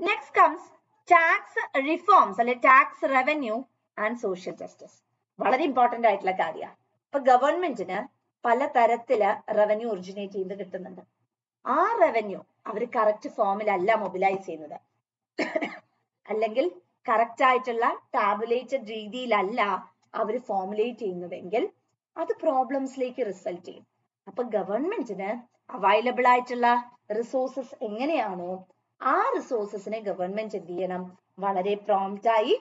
നെക്സ്റ്റ് കംസ് ടാക്സ് റിഫോംസ് അല്ലെ tax revenue and social justice. വളരെ ഇമ്പോർട്ടന്റ് ആയിട്ടുള്ള കാര്യമാണ്. ഇപ്പൊ ഗവൺമെന്റിന് പല തരത്തില് റവന്യൂ ഒറിജിനേറ്റ് ചെയ്ത് കിട്ടുന്നുണ്ട്. ആ റവന്യൂ അവർ കറക്റ്റ് ഫോമിലല്ല മൊബിലൈസ് ചെയ്യുന്നത്, അല്ലെങ്കിൽ കറക്റ്റ് ആയിട്ടുള്ള ടാബുലേറ്റഡ് രീതിയിലല്ല അവർ ഫോമുലേറ്റ് ചെയ്യുന്നതെങ്കിൽ അത് പ്രോബ്ലംസിലേക്ക് റിസൾട്ട് ചെയ്യും. അപ്പൊ ഗവൺമെന്റിന് അവൈലബിൾ ആയിട്ടുള്ള റിസോഴ്സസ് എങ്ങനെയാണോ ആ റിസോഴ്സസിനെ ഗവൺമെന്റ് എന്ത് ചെയ്യണം, വളരെ പ്രോംപ്റ്റ് ആയി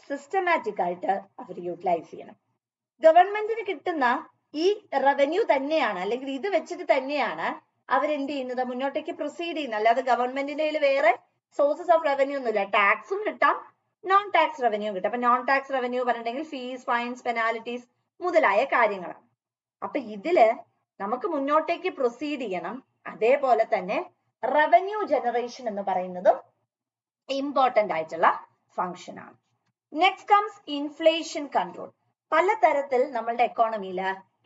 സിസ്റ്റമാറ്റിക് ആയിട്ട് അവർ യൂട്ടിലൈസ് ചെയ്യണം. ഗവൺമെന്റിന് കിട്ടുന്ന ഈ റവന്യൂ തന്നെയാണ്, അല്ലെങ്കിൽ ഇത് വെച്ചിട്ട് തന്നെയാണ് അവരെന്ത് ചെയ്യുന്നത്, മുന്നോട്ടേക്ക് പ്രൊസീഡ് ചെയ്യുന്നത്. അല്ലാതെ ഗവൺമെന്റിന്റെ കയ്യിൽ വേറെ സോഴ്സസ് ഓഫ് റവന്യൂ ഒന്നുമില്ല. ടാക്സും കിട്ടാം, നോൺ ടാക്സ് റവന്യൂ കിട്ടാം. അപ്പൊ നോൺ ടാക്സ് റവന്യൂ പറഞ്ഞിട്ടുണ്ടെങ്കിൽ ഫീസ്, ഫൈൻസ്, പെനാലിറ്റീസ് മുതലായ കാര്യങ്ങളാണ്. അപ്പൊ ഇതില് നമുക്ക് മുന്നോട്ടേക്ക് പ്രൊസീഡ് ചെയ്യണം. അതേപോലെ തന്നെ റവന്യൂ ജനറേഷൻ എന്ന് പറയുന്നതും ഇമ്പോർട്ടന്റ് ആയിട്ടുള്ള ഫംഗ്ഷൻ ആണ്. Next comes inflation control. പലതരത്തിൽ നമ്മളുടെ എക്കോണമിയിൽ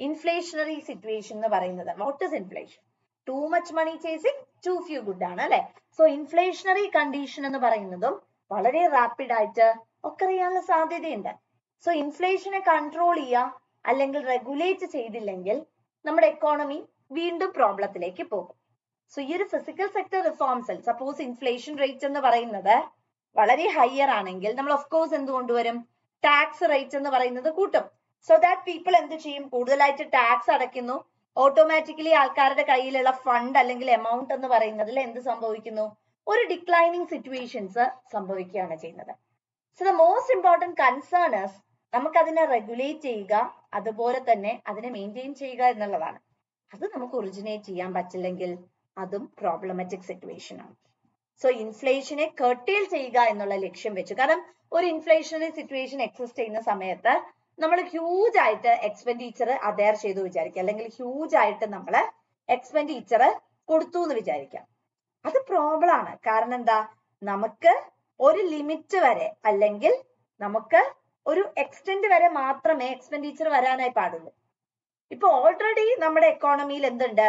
ഇൻഫ്ലേഷണറി സിറ്റുവേഷൻ എന്ന് പറയുന്നത്, what is inflation? Too much money chasing too few good ആണ് അല്ലെ. സോ ഇൻഫ്ലേഷണറി കണ്ടീഷൻ എന്ന് പറയുന്നതും വളരെ റാപ്പിഡ് ആയിട്ട് ഒക്കെ അറിയാനുള്ള സാധ്യതയുണ്ട്. സോ ഇൻഫ്ലേഷനെ കൺട്രോൾ ചെയ്യുക അല്ലെങ്കിൽ റെഗുലേറ്റ് ചെയ്തില്ലെങ്കിൽ നമ്മുടെ എക്കോണമി വീണ്ടും പ്രോബ്ലത്തിലേക്ക് പോകും. സോ ഈ ഒരു ഫിസിക്കൽ സെക്ടർ റിഫോംസിൽ സപ്പോസ് ഇൻഫ്ലേഷൻ റേറ്റ് എന്ന് പറയുന്നത് വളരെ ഹയർ ആണെങ്കിൽ നമ്മൾ ഓഫ് കോഴ്സ് എന്ത് കൊണ്ടുവരും, ടാക്സ് റേറ്റ് എന്ന് പറയുന്നത് കൂട്ടും. സോ ദാറ്റ് പീപ്പിൾ എന്ത് ചെയ്യും, കൂടുതലായിട്ട് ടാക്സ് അടയ്ക്കുന്നു. ഓട്ടോമാറ്റിക്കലി ആൾക്കാരുടെ കയ്യിലുള്ള ഫണ്ട് അല്ലെങ്കിൽ എമൗണ്ട് എന്ന് പറയുന്നതിൽ എന്ത് സംഭവിക്കുന്നു, ഒരു ഡിക്ലൈനിങ് സിറ്റുവേഷൻസ് സംഭവിക്കുകയാണ് ചെയ്യുന്നത്. So the most important concern is നമുക്ക് അതിനെ റെഗുലേറ്റ് ചെയ്യുക, അതുപോലെ തന്നെ അതിനെ മെയിൻറ്റെയിൻ ചെയ്യുക എന്നുള്ളതാണ്. അത് നമുക്ക് ഒറിജിനേറ്റ് ചെയ്യാൻ പറ്റില്ലെങ്കിൽ അതും പ്രോബ്ലമാറ്റിക് സിറ്റുവേഷൻ ആണ്. സോ ഇൻഫ്ലേഷനെ കർട്ടേൽ ചെയ്യുക എന്നുള്ള ലക്ഷ്യം വെച്ചു, കാരണം ഒരു ഇൻഫ്ലേഷണറി സിറ്റുവേഷൻ എക്സിസ്റ്റ് ചെയ്യുന്ന സമയത്ത് നമ്മൾ ഹ്യൂജ് ആയിട്ട് എക്സ്പെൻഡിച്ചർ അഡയർ ചെയ്തു വിചാരിക്കുക, അല്ലെങ്കിൽ ഹ്യൂജ് ആയിട്ട് നമ്മൾ എക്സ്പെൻഡിച്ചർ കൊടുത്തു എന്ന് വിചാരിക്കാം. അത് പ്രോബ്ലം ആണ്. കാരണം എന്താ, നമുക്ക് ഒരു ലിമിറ്റ് വരെ അല്ലെങ്കിൽ നമുക്ക് ഒരു എക്സ്റ്റെന്റ് വരെ മാത്രമേ എക്സ്പെൻഡിച്ചർ വരാനായി പാടുള്ളൂ. ഇപ്പൊ ഓൾറെഡി നമ്മുടെ എക്കോണമിയിൽ എന്തുണ്ട്,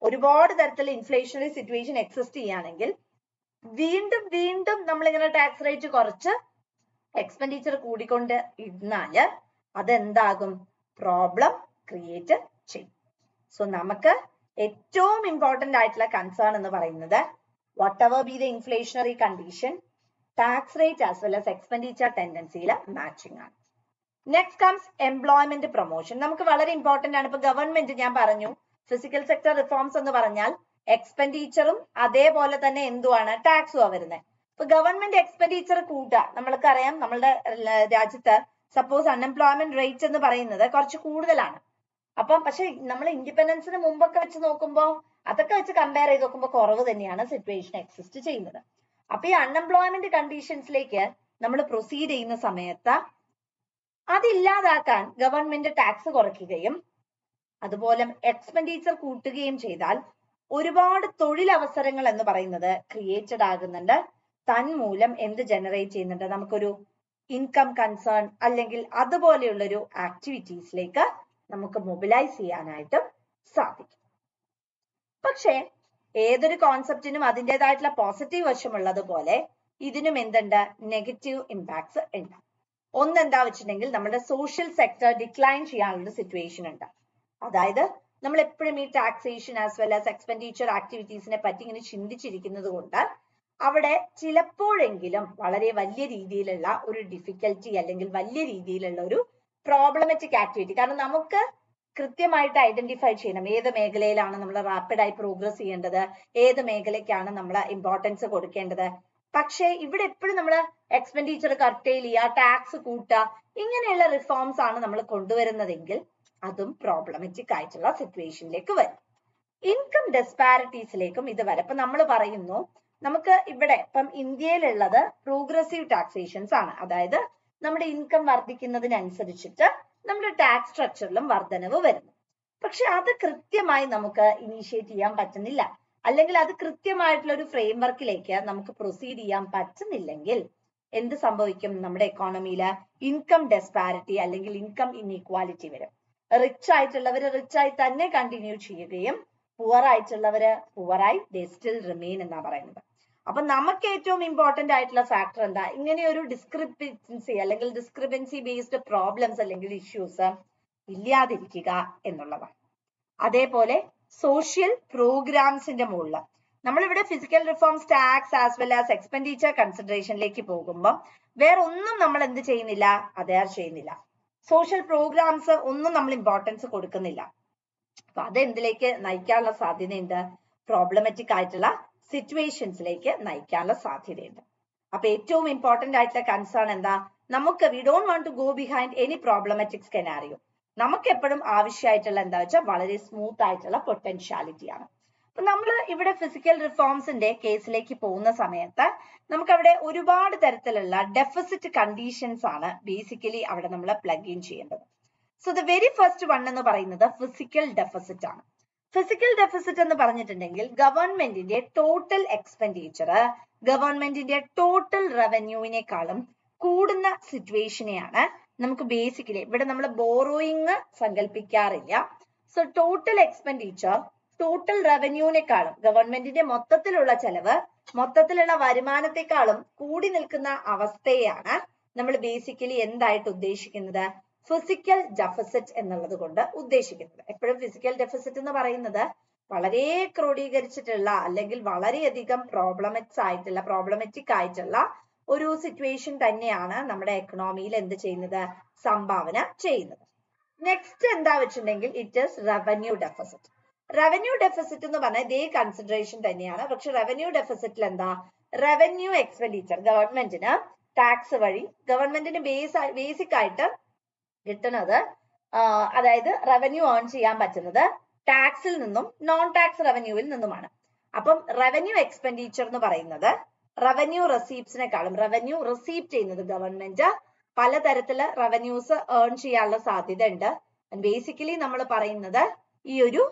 ഒരുപാട് തരത്തിലുള്ള ഇൻഫ്ലേഷണറി സിറ്റുവേഷൻ എക്സിസ്റ്റ് ചെയ്യുകയാണെങ്കിൽ വീണ്ടും വീണ്ടും നമ്മളിങ്ങനെ ടാക്സ് റേറ്റ് കുറച്ച് എക്സ്പെൻഡിച്ചർ കൂടിക്കൊണ്ട് ഇരുന്നാല് അതെന്താകും, പ്രോബ്ലം ക്രിയേറ്റ് ചെയ്യും. സോ നമുക്ക് ഏറ്റവും ഇമ്പോർട്ടന്റ് ആയിട്ടുള്ള കൺസേൺ എന്ന് പറയുന്നത് whatever be the inflationary condition, tax rate as well as expenditure ടെൻഡൻസിയിലെ മാച്ചിങ് ആണ്. Next comes employment promotion. നമുക്ക് വളരെ ഇമ്പോർട്ടന്റ് ആണ്. ഇപ്പൊ ഗവൺമെന്റ് ഞാൻ പറഞ്ഞു ഫിസിക്കൽ സെക്ടർ റിഫോംസ് എന്ന് പറഞ്ഞാൽ എക്സ്പെൻഡിച്ചറും അതേപോലെ തന്നെ എന്തുവാണ്, ടാക്സും വരുന്നത്. ഇപ്പൊ ഗവൺമെന്റ് എക്സ്പെൻഡിച്ചർ കൂട്ടുക, നമ്മൾക്കറിയാം നമ്മളുടെ രാജ്യത്ത് സപ്പോസ് അൺഎംപ്ലോയ്മെന്റ് റേറ്റ് എന്ന് പറയുന്നത് കുറച്ച് കൂടുതലാണ്. അപ്പം പക്ഷെ നമ്മൾ ഇൻഡിപെൻഡൻസിന് മുമ്പൊക്കെ വെച്ച് നോക്കുമ്പോൾ അതൊക്കെ വെച്ച് കമ്പയർ ചെയ്ത് നോക്കുമ്പോൾ കുറവ് തന്നെയാണ് സിറ്റുവേഷൻ എക്സിസ്റ്റ് ചെയ്യുന്നത്. അപ്പൊ ഈ അൺഎംപ്ലോയ്മെന്റ് കണ്ടീഷൻസിലേക്ക് നമ്മൾ പ്രൊസീഡ് ചെയ്യുന്ന സമയത്ത് അതില്ലാതാക്കാൻ ഗവൺമെന്റ് ടാക്സ് കുറയ്ക്കുകയും അതുപോലെ എക്സ്പെൻഡിച്ചർ കൂട്ടുകയും ചെയ്താൽ ഒരുപാട് തൊഴിലവസരങ്ങൾ എന്ന് പറയുന്നത് ക്രിയേറ്റഡ് ആകുന്നുണ്ട്. തന്മൂലം എന്ത് ജനറേറ്റ് ചെയ്യുന്നുണ്ട്, നമുക്കൊരു ഇൻകം കൺസേൺ അല്ലെങ്കിൽ അതുപോലെയുള്ളൊരു ആക്ടിവിറ്റീസിലേക്ക് നമുക്ക് മൊബിലൈസ് ചെയ്യാനായിട്ടും സാധിക്കും. പക്ഷേ ഏതൊരു കോൺസെപ്റ്റിനും അതിൻ്റെതായിട്ടുള്ള പോസിറ്റീവ് വശമുള്ളതുപോലെ ഇതിനും എന്തുണ്ട്, നെഗറ്റീവ് ഇമ്പാക്ട്സ് ഉണ്ട്. ഒന്നെന്താ വെച്ചിട്ടുണ്ടെങ്കിൽ നമ്മുടെ സോഷ്യൽ സെക്ടർ ഡിക്ലൈൻ ചെയ്യാനുള്ള സിറ്റുവേഷൻ ഉണ്ട്. അതായത് നമ്മൾ എപ്പോഴും ഈ taxation as well as expenditure ആക്ടിവിറ്റീസിനെ പറ്റി ഇങ്ങനെ ചിന്തിച്ചിരിക്കുന്നത് കൊണ്ട് അവിടെ ചിലപ്പോഴെങ്കിലും വളരെ വലിയ രീതിയിലുള്ള ഒരു ഡിഫിക്കൽറ്റി അല്ലെങ്കിൽ വലിയ രീതിയിലുള്ള ഒരു പ്രോബ്ലമാറ്റിക് ആക്ടിവിറ്റി, കാരണം നമുക്ക് കൃത്യമായിട്ട് ഐഡന്റിഫൈ ചെയ്യണം ഏത് മേഖലയിലാണ് നമ്മൾ റാപ്പിഡായി പ്രോഗ്രസ് ചെയ്യേണ്ടത്, ഏത് മേഖലയ്ക്കാണ് നമ്മൾ ഇമ്പോർട്ടൻസ് കൊടുക്കേണ്ടത്. പക്ഷേ ഇവിടെ എപ്പോഴും നമ്മൾ എക്സ്പെൻഡിച്ചർ കർട്ടേൽ ചെയ്യുക, ടാക്സ് കൂട്ടുക, ഇങ്ങനെയുള്ള റിഫോംസ് ആണ് നമ്മൾ കൊണ്ടുവരുന്നതെങ്കിൽ അതും പ്രോബ്ലമാറ്റിക് ആയിട്ടുള്ള സിറ്റുവേഷനിലേക്ക് വരും. ഇൻകം ഡിസ്പാരിറ്റീസിലേക്കും ഇത് വരും. ഇപ്പൊ നമ്മൾ പറയുന്നു നമുക്ക് ഇവിടെ ഇപ്പം ഇന്ത്യയിലുള്ളത് പ്രോഗ്രസീവ് ടാക്സേഷൻസ് ആണ്, അതായത് നമ്മുടെ ഇൻകം വർദ്ധിക്കുന്നതിനനുസരിച്ചിട്ട് നമ്മുടെ ടാക്സ് സ്ട്രക്ചറിലും വർധനവ് വരുന്നു. പക്ഷെ അത് കൃത്യമായി നമുക്ക് ഇനീഷ്യേറ്റ് ചെയ്യാൻ പറ്റുന്നില്ല, അല്ലെങ്കിൽ അത് കൃത്യമായിട്ടുള്ള ഒരു ഫ്രെയിം വർക്കിലേക്ക് നമുക്ക് പ്രൊസീഡ് ചെയ്യാൻ പറ്റുന്നില്ലെങ്കിൽ എന്ത് സംഭവിക്കും, നമ്മുടെ എക്കോണമിയിൽ ഇൻകം ഡിസ്പാരിറ്റി അല്ലെങ്കിൽ ഇൻകം ഇൻഇക്വാലിറ്റി വരും. റിച്ച് ആയിട്ടുള്ളവര് റിച്ച് ആയി തന്നെ കണ്ടിന്യൂ ചെയ്യുകയും പുവർ ആയിട്ടുള്ളവര് പുവറായി ദേ സ്റ്റിൽ റിമെയിൻ എന്നാ പറയുന്നത്. അപ്പൊ നമുക്ക് ഏറ്റവും ഇമ്പോർട്ടന്റ് ആയിട്ടുള്ള ഫാക്ടർ എന്താ? ഇങ്ങനെ ഒരു ഡിസ്ക്രിപ്പൻസി അല്ലെങ്കിൽ ഡിസ്ക്രിപ്പൻസി ബേസ്ഡ് പ്രോബ്ലംസ് അല്ലെങ്കിൽ ഇഷ്യൂസ് ഇല്ലാതിരിക്കുക എന്നുള്ളതാണ്. അതേപോലെ സോഷ്യൽ പ്രോഗ്രാംസിന്റെ മുകളിൽ നമ്മളിവിടെ fiscal reforms, tax as well as expenditure കൺസിഡറേഷനിലേക്ക് പോകുമ്പോൾ വേറെ ഒന്നും നമ്മൾ എന്ത് ചെയ്യുന്നില്ല, അതേർ ചെയ്യുന്നില്ല. സോഷ്യൽ പ്രോഗ്രാംസ് ഒന്നും നമ്മൾ ഇമ്പോർട്ടൻസ് കൊടുക്കുന്നില്ല. അപ്പൊ അത് എന്തിലേക്ക് നയിക്കാനുള്ള സാധ്യതയുണ്ട്? പ്രോബ്ലമാറ്റിക് ആയിട്ടുള്ള സിറ്റുവേഷൻസിലേക്ക് നയിക്കാനുള്ള സാധ്യതയുണ്ട്. അപ്പൊ ഏറ്റവും ഇമ്പോർട്ടന്റ് ആയിട്ടുള്ള കൺസേൺ എന്താ? നമുക്ക് we don't want to go behind any problematic scenario. നമുക്ക് എപ്പോഴും ആവശ്യമായിട്ടുള്ള എന്താ വെച്ചാൽ വളരെ സ്മൂത്ത് ആയിട്ടുള്ള പൊട്ടൻഷ്യാലിറ്റി ആണ്. അപ്പൊ നമ്മൾ ഇവിടെ ഫിസിക്കൽ റിഫോംസിന്റെ കേസിലേക്ക് പോകുന്ന സമയത്ത് നമുക്ക് അവിടെ ഒരുപാട് തരത്തിലുള്ള ഡെഫിസിറ്റ് കണ്ടീഷൻസ് ആണ് ബേസിക്കലി അവിടെ നമ്മൾ പ്ലഗ് ഇൻ ചെയ്യേണ്ടത്. So the very first one എന്ന് പറയുന്നത് ഫിസിക്കൽ ഡെഫിസിറ്റ് ആണ്. ഫിസിക്കൽ ഡെഫിസിറ്റ് എന്ന് പറഞ്ഞിട്ടുണ്ടെങ്കിൽ ഗവൺമെന്റിന്റെ ടോട്ടൽ എക്സ്പെൻഡിച്ചർ ഗവൺമെന്റിന്റെ ടോട്ടൽ റവന്യൂവിനേക്കാളും കൂടുന്ന സിറ്റുവേഷനെയാണ് നമുക്ക് ബേസിക്കലി ഇവിടെ നമ്മൾ ബോറോയിങ് സങ്കല്പിക്കാറില്ല. സോ ടോട്ടൽ എക്സ്പെൻഡിച്ചർ ടോട്ടൽ റവന്യൂവിനേക്കാളും ഗവൺമെന്റിന്റെ മൊത്തത്തിലുള്ള ചെലവ് മൊത്തത്തിലുള്ള വരുമാനത്തെക്കാളും കൂടി നിൽക്കുന്ന അവസ്ഥയാണ് നമ്മൾ ബേസിക്കലി എന്തായിട്ട് ഉദ്ദേശിക്കുന്നത്? ഫിസിക്കൽ ഡെഫിസിറ്റ് എന്നുള്ളത് കൊണ്ട് ഉദ്ദേശിക്കുന്നത്. എപ്പോഴും ഫിസിക്കൽ ഡെഫിസിറ്റ് എന്ന് പറയുന്നത് വളരെ ക്രോഡീകരിച്ചിട്ടുള്ള അല്ലെങ്കിൽ വളരെയധികം പ്രോബ്ലമാറ്റിക് ആയിട്ടുള്ള ഒരു സിറ്റുവേഷൻ തന്നെയാണ് നമ്മുടെ എക്കണോമിയിൽ എന്ത് ചെയ്യുന്നത്? സംഭാവന ചെയ്യുന്നത്. നെക്സ്റ്റ് എന്താ വെച്ചിട്ടുണ്ടെങ്കിൽ it is revenue deficit. Revenue deficit എന്ന് പറഞ്ഞാൽ ഇതേ കൺസിഡറേഷൻ തന്നെയാണ്. പക്ഷെ റവന്യൂ ഡെഫിസിറ്റിൽ എന്താ? റവന്യൂ എക്സ്പെൻഡിച്ചർ ഗവൺമെന്റിന് ടാക്സ് വഴി ഗവൺമെന്റിന് ബേസിക് ആയിട്ട് കിട്ടുന്നത്, അതായത് റവന്യൂ ഏൺ ചെയ്യാൻ പറ്റുന്നത് ടാക്സിൽ നിന്നും നോൺ ടാക്സ് റവന്യൂവിൽ നിന്നുമാണ്. അപ്പം റവന്യൂ എക്സ്പെൻഡിച്ചർ എന്ന് പറയുന്നത് റവന്യൂ റെസീപ്റ്റ്സിനെക്കാളും റവന്യൂ റിസീവ് ചെയ്യുന്നത് ഗവൺമെന്റ് പലതരത്തില് റവന്യൂസ് ഏൺ ചെയ്യാനുള്ള സാധ്യത ഉണ്ട്. ബേസിക്കലി നമ്മൾ പറയുന്നത് ഈ ഒരു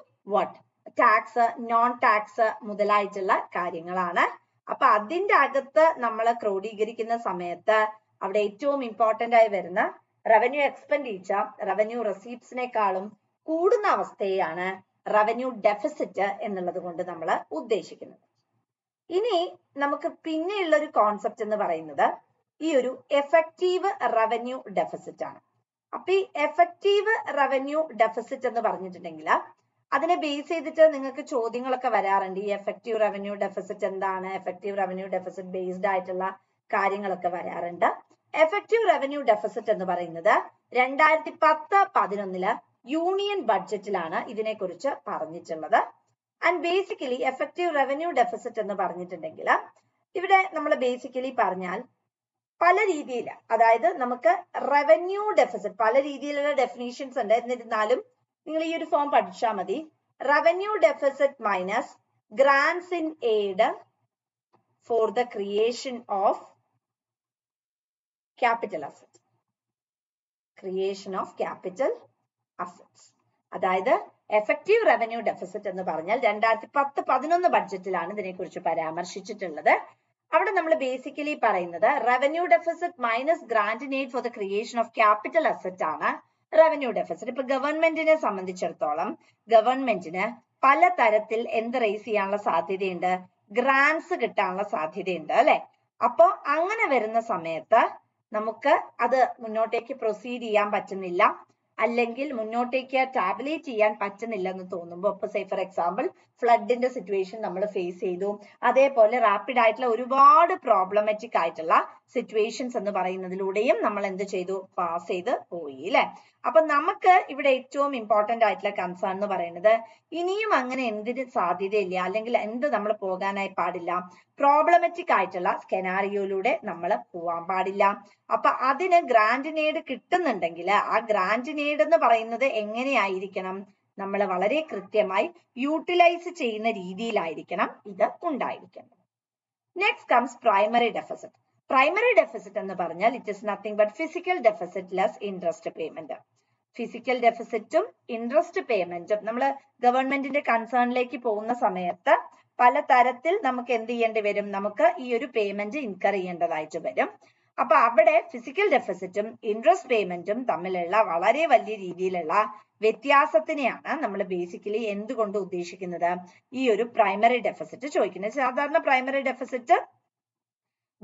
ടാക്സ്, നോൺ ടാക്സ് മുതലായിട്ടുള്ള കാര്യങ്ങളാണ്. അപ്പൊ അതിന്റെ അകത്ത് നമ്മൾ ക്രോഡീകരിക്കുന്ന സമയത്ത് അവിടെ ഏറ്റവും ഇമ്പോർട്ടന്റ് ആയി വരുന്ന റവന്യൂ എക്സ്പെൻഡിച്ചർ റവന്യൂ റെസീപ്റ്റ്സിനേക്കാളും കൂടുന്ന അവസ്ഥയാണ് റവന്യൂ ഡെഫിസിറ്റ് എന്നുള്ളത് കൊണ്ട് നമ്മൾ ഉദ്ദേശിക്കുന്നത്. ഇനി നമുക്ക് പിന്നെയുള്ള ഒരു കോൺസെപ്റ്റ് എന്ന് പറയുന്നത് ഈ ഒരു എഫക്റ്റീവ് റവന്യൂ ഡെഫിസിറ്റ് ആണ്. അപ്പൊ ഈ എഫക്റ്റീവ് റവന്യൂ ഡെഫിസിറ്റ് എന്ന് പറഞ്ഞിട്ടുണ്ടെങ്കിൽ അതിനെ ബേസ് ചെയ്തിട്ട് നിങ്ങൾക്ക് ചോദ്യങ്ങളൊക്കെ വരാറുണ്ട്. ഈ എഫക്റ്റീവ് റവന്യൂ ഡെഫിസിറ്റ് എന്താണ്? എഫക്റ്റീവ് റവന്യൂ ഡെഫിസിറ്റ് ബേസ്ഡ് ആയിട്ടുള്ള കാര്യങ്ങളൊക്കെ വരാറുണ്ട്. എഫക്റ്റീവ് റവന്യൂ ഡെഫിസിറ്റ് എന്ന് പറയുന്നത് 2010-11 യൂണിയൻ ബഡ്ജറ്റിലാണ് ഇതിനെക്കുറിച്ച് പറഞ്ഞിട്ടുള്ളത്. And basically effective revenue deficit എന്ന് പറഞ്ഞിട്ടുണ്ടെങ്കിൽ ഇവിടെ നമ്മൾ ബേസിക്കലി പറഞ്ഞാൽ പല രീതിയിൽ, അതായത് നമുക്ക് റവന്യൂ ഡെഫിസിറ്റ് പല രീതിയിലുള്ള ഡെഫിനീഷൻസ് ഉണ്ട്. എന്നിരുന്നാലും നിങ്ങൾ ഈ ഒരു ഫോം പഠിച്ചാൽ മതി. Revenue deficit minus grants in aid for the creation of capital asset. Creation of capital assets. അതായത് എഫക്റ്റീവ് റവന്യൂ ഡെഫിസിറ്റ് എന്ന് പറഞ്ഞാൽ 2010-11 ബഡ്ജറ്റിലാണ് ഇതിനെക്കുറിച്ച് പരാമർശിച്ചിട്ടുള്ളത്. അവിടെ നമ്മൾ ബേസിക്കലി പറയുന്നത് revenue deficit minus grant in aid for the creation of capital asset ആണ് revenue deficit. ഇപ്പൊ ഗവൺമെന്റിനെ സംബന്ധിച്ചിടത്തോളം ഗവൺമെന്റിന് പല തരത്തിൽ എന്ത് റേസ് ചെയ്യാനുള്ള സാധ്യതയുണ്ട്? ഗ്രാന്റ്സ് കിട്ടാനുള്ള സാധ്യതയുണ്ട് അല്ലെ? അപ്പൊ അങ്ങനെ വരുന്ന സമയത്ത് നമുക്ക് അത് മുന്നോട്ടേക്ക് പ്രൊസീഡ് ചെയ്യാൻ പറ്റുന്നില്ല, അല്ലെങ്കിൽ മുന്നോട്ടേക്ക് ടാബുലേറ്റ് ചെയ്യാൻ പറ്റുന്നില്ല എന്ന് തോന്നുമ്പോൾ, ഇപ്പൊ സേ ഫോർ എക്സാമ്പിൾ ഫ്ലഡിന്റെ സിറ്റുവേഷൻ നമ്മൾ ഫേസ് ചെയ്തു. അതേപോലെ റാപ്പിഡ് ആയിട്ടുള്ള ഒരുപാട് പ്രോബ്ലമാറ്റിക് ആയിട്ടുള്ള സിറ്റുവേഷൻസ് എന്ന് പറയുന്നതിലൂടെയും നമ്മൾ എന്ത് ചെയ്തു? പാസ് ചെയ്ത് പോയി അല്ലെ? അപ്പൊ നമുക്ക് ഇവിടെ ഏറ്റവും ഇമ്പോർട്ടന്റ് ആയിട്ടുള്ള കൺസേൺ എന്ന് പറയുന്നത് ഇനിയും അങ്ങനെ എന്തിന് സാധ്യതയില്ല, അല്ലെങ്കിൽ എന്ത് നമ്മൾ പോകാനായി പാടില്ല? പ്രോബ്ലമാറ്റിക് ആയിട്ടുള്ള സ്കെനാരിയോയിലൂടെ നമ്മൾ പോവാൻ പാടില്ല. അപ്പൊ അതിന് ഗ്രാന്റ് ഇൻ എയ്ഡ് കിട്ടുന്നുണ്ടെങ്കിൽ ആ ഗ്രാന്റ് ഇൻ എയ്ഡ് എന്ന് പറയുന്നത് എങ്ങനെയായിരിക്കണം? നമ്മൾ വളരെ കൃത്യമായി യൂട്ടിലൈസ് ചെയ്യുന്ന രീതിയിലായിരിക്കണം ഇത് ഉണ്ടായിരിക്കുന്നത്. Next comes primary deficit. Primary deficit എന്ന് പറഞ്ഞാൽ it is nothing but fiscal deficit less interest payment. Fiscal ഡെഫിസിറ്റും ഇൻട്രസ്റ്റ് പേയ്മെന്റും നമ്മൾ ഗവൺമെന്റിന്റെ കൺസേണിലേക്ക് പോകുന്ന സമയത്ത് പല തരത്തിൽ നമുക്ക് എന്ത് ചെയ്യേണ്ടി വരും? നമുക്ക് ഈ ഒരു പേയ്മെന്റ് ഇൻകർ ചെയ്യേണ്ടതായിട്ട് വരും. അപ്പൊ അവിടെ ഫിസിക്കൽ ഡെഫിസിറ്റും ഇൻട്രസ്റ്റ് പേയ്മെന്റും തമ്മിലുള്ള വളരെ വലിയ രീതിയിലുള്ള വ്യത്യാസത്തിനെയാണ് നമ്മൾ ബേസിക്കലി എന്തുകൊണ്ട് ഉദ്ദേശിക്കുന്നത് ഈ ഒരു പ്രൈമറി ഡെഫിസിറ്റ് ചോദിക്കുന്നത്. സാധാരണ പ്രൈമറി ഡെഫിസിറ്റ്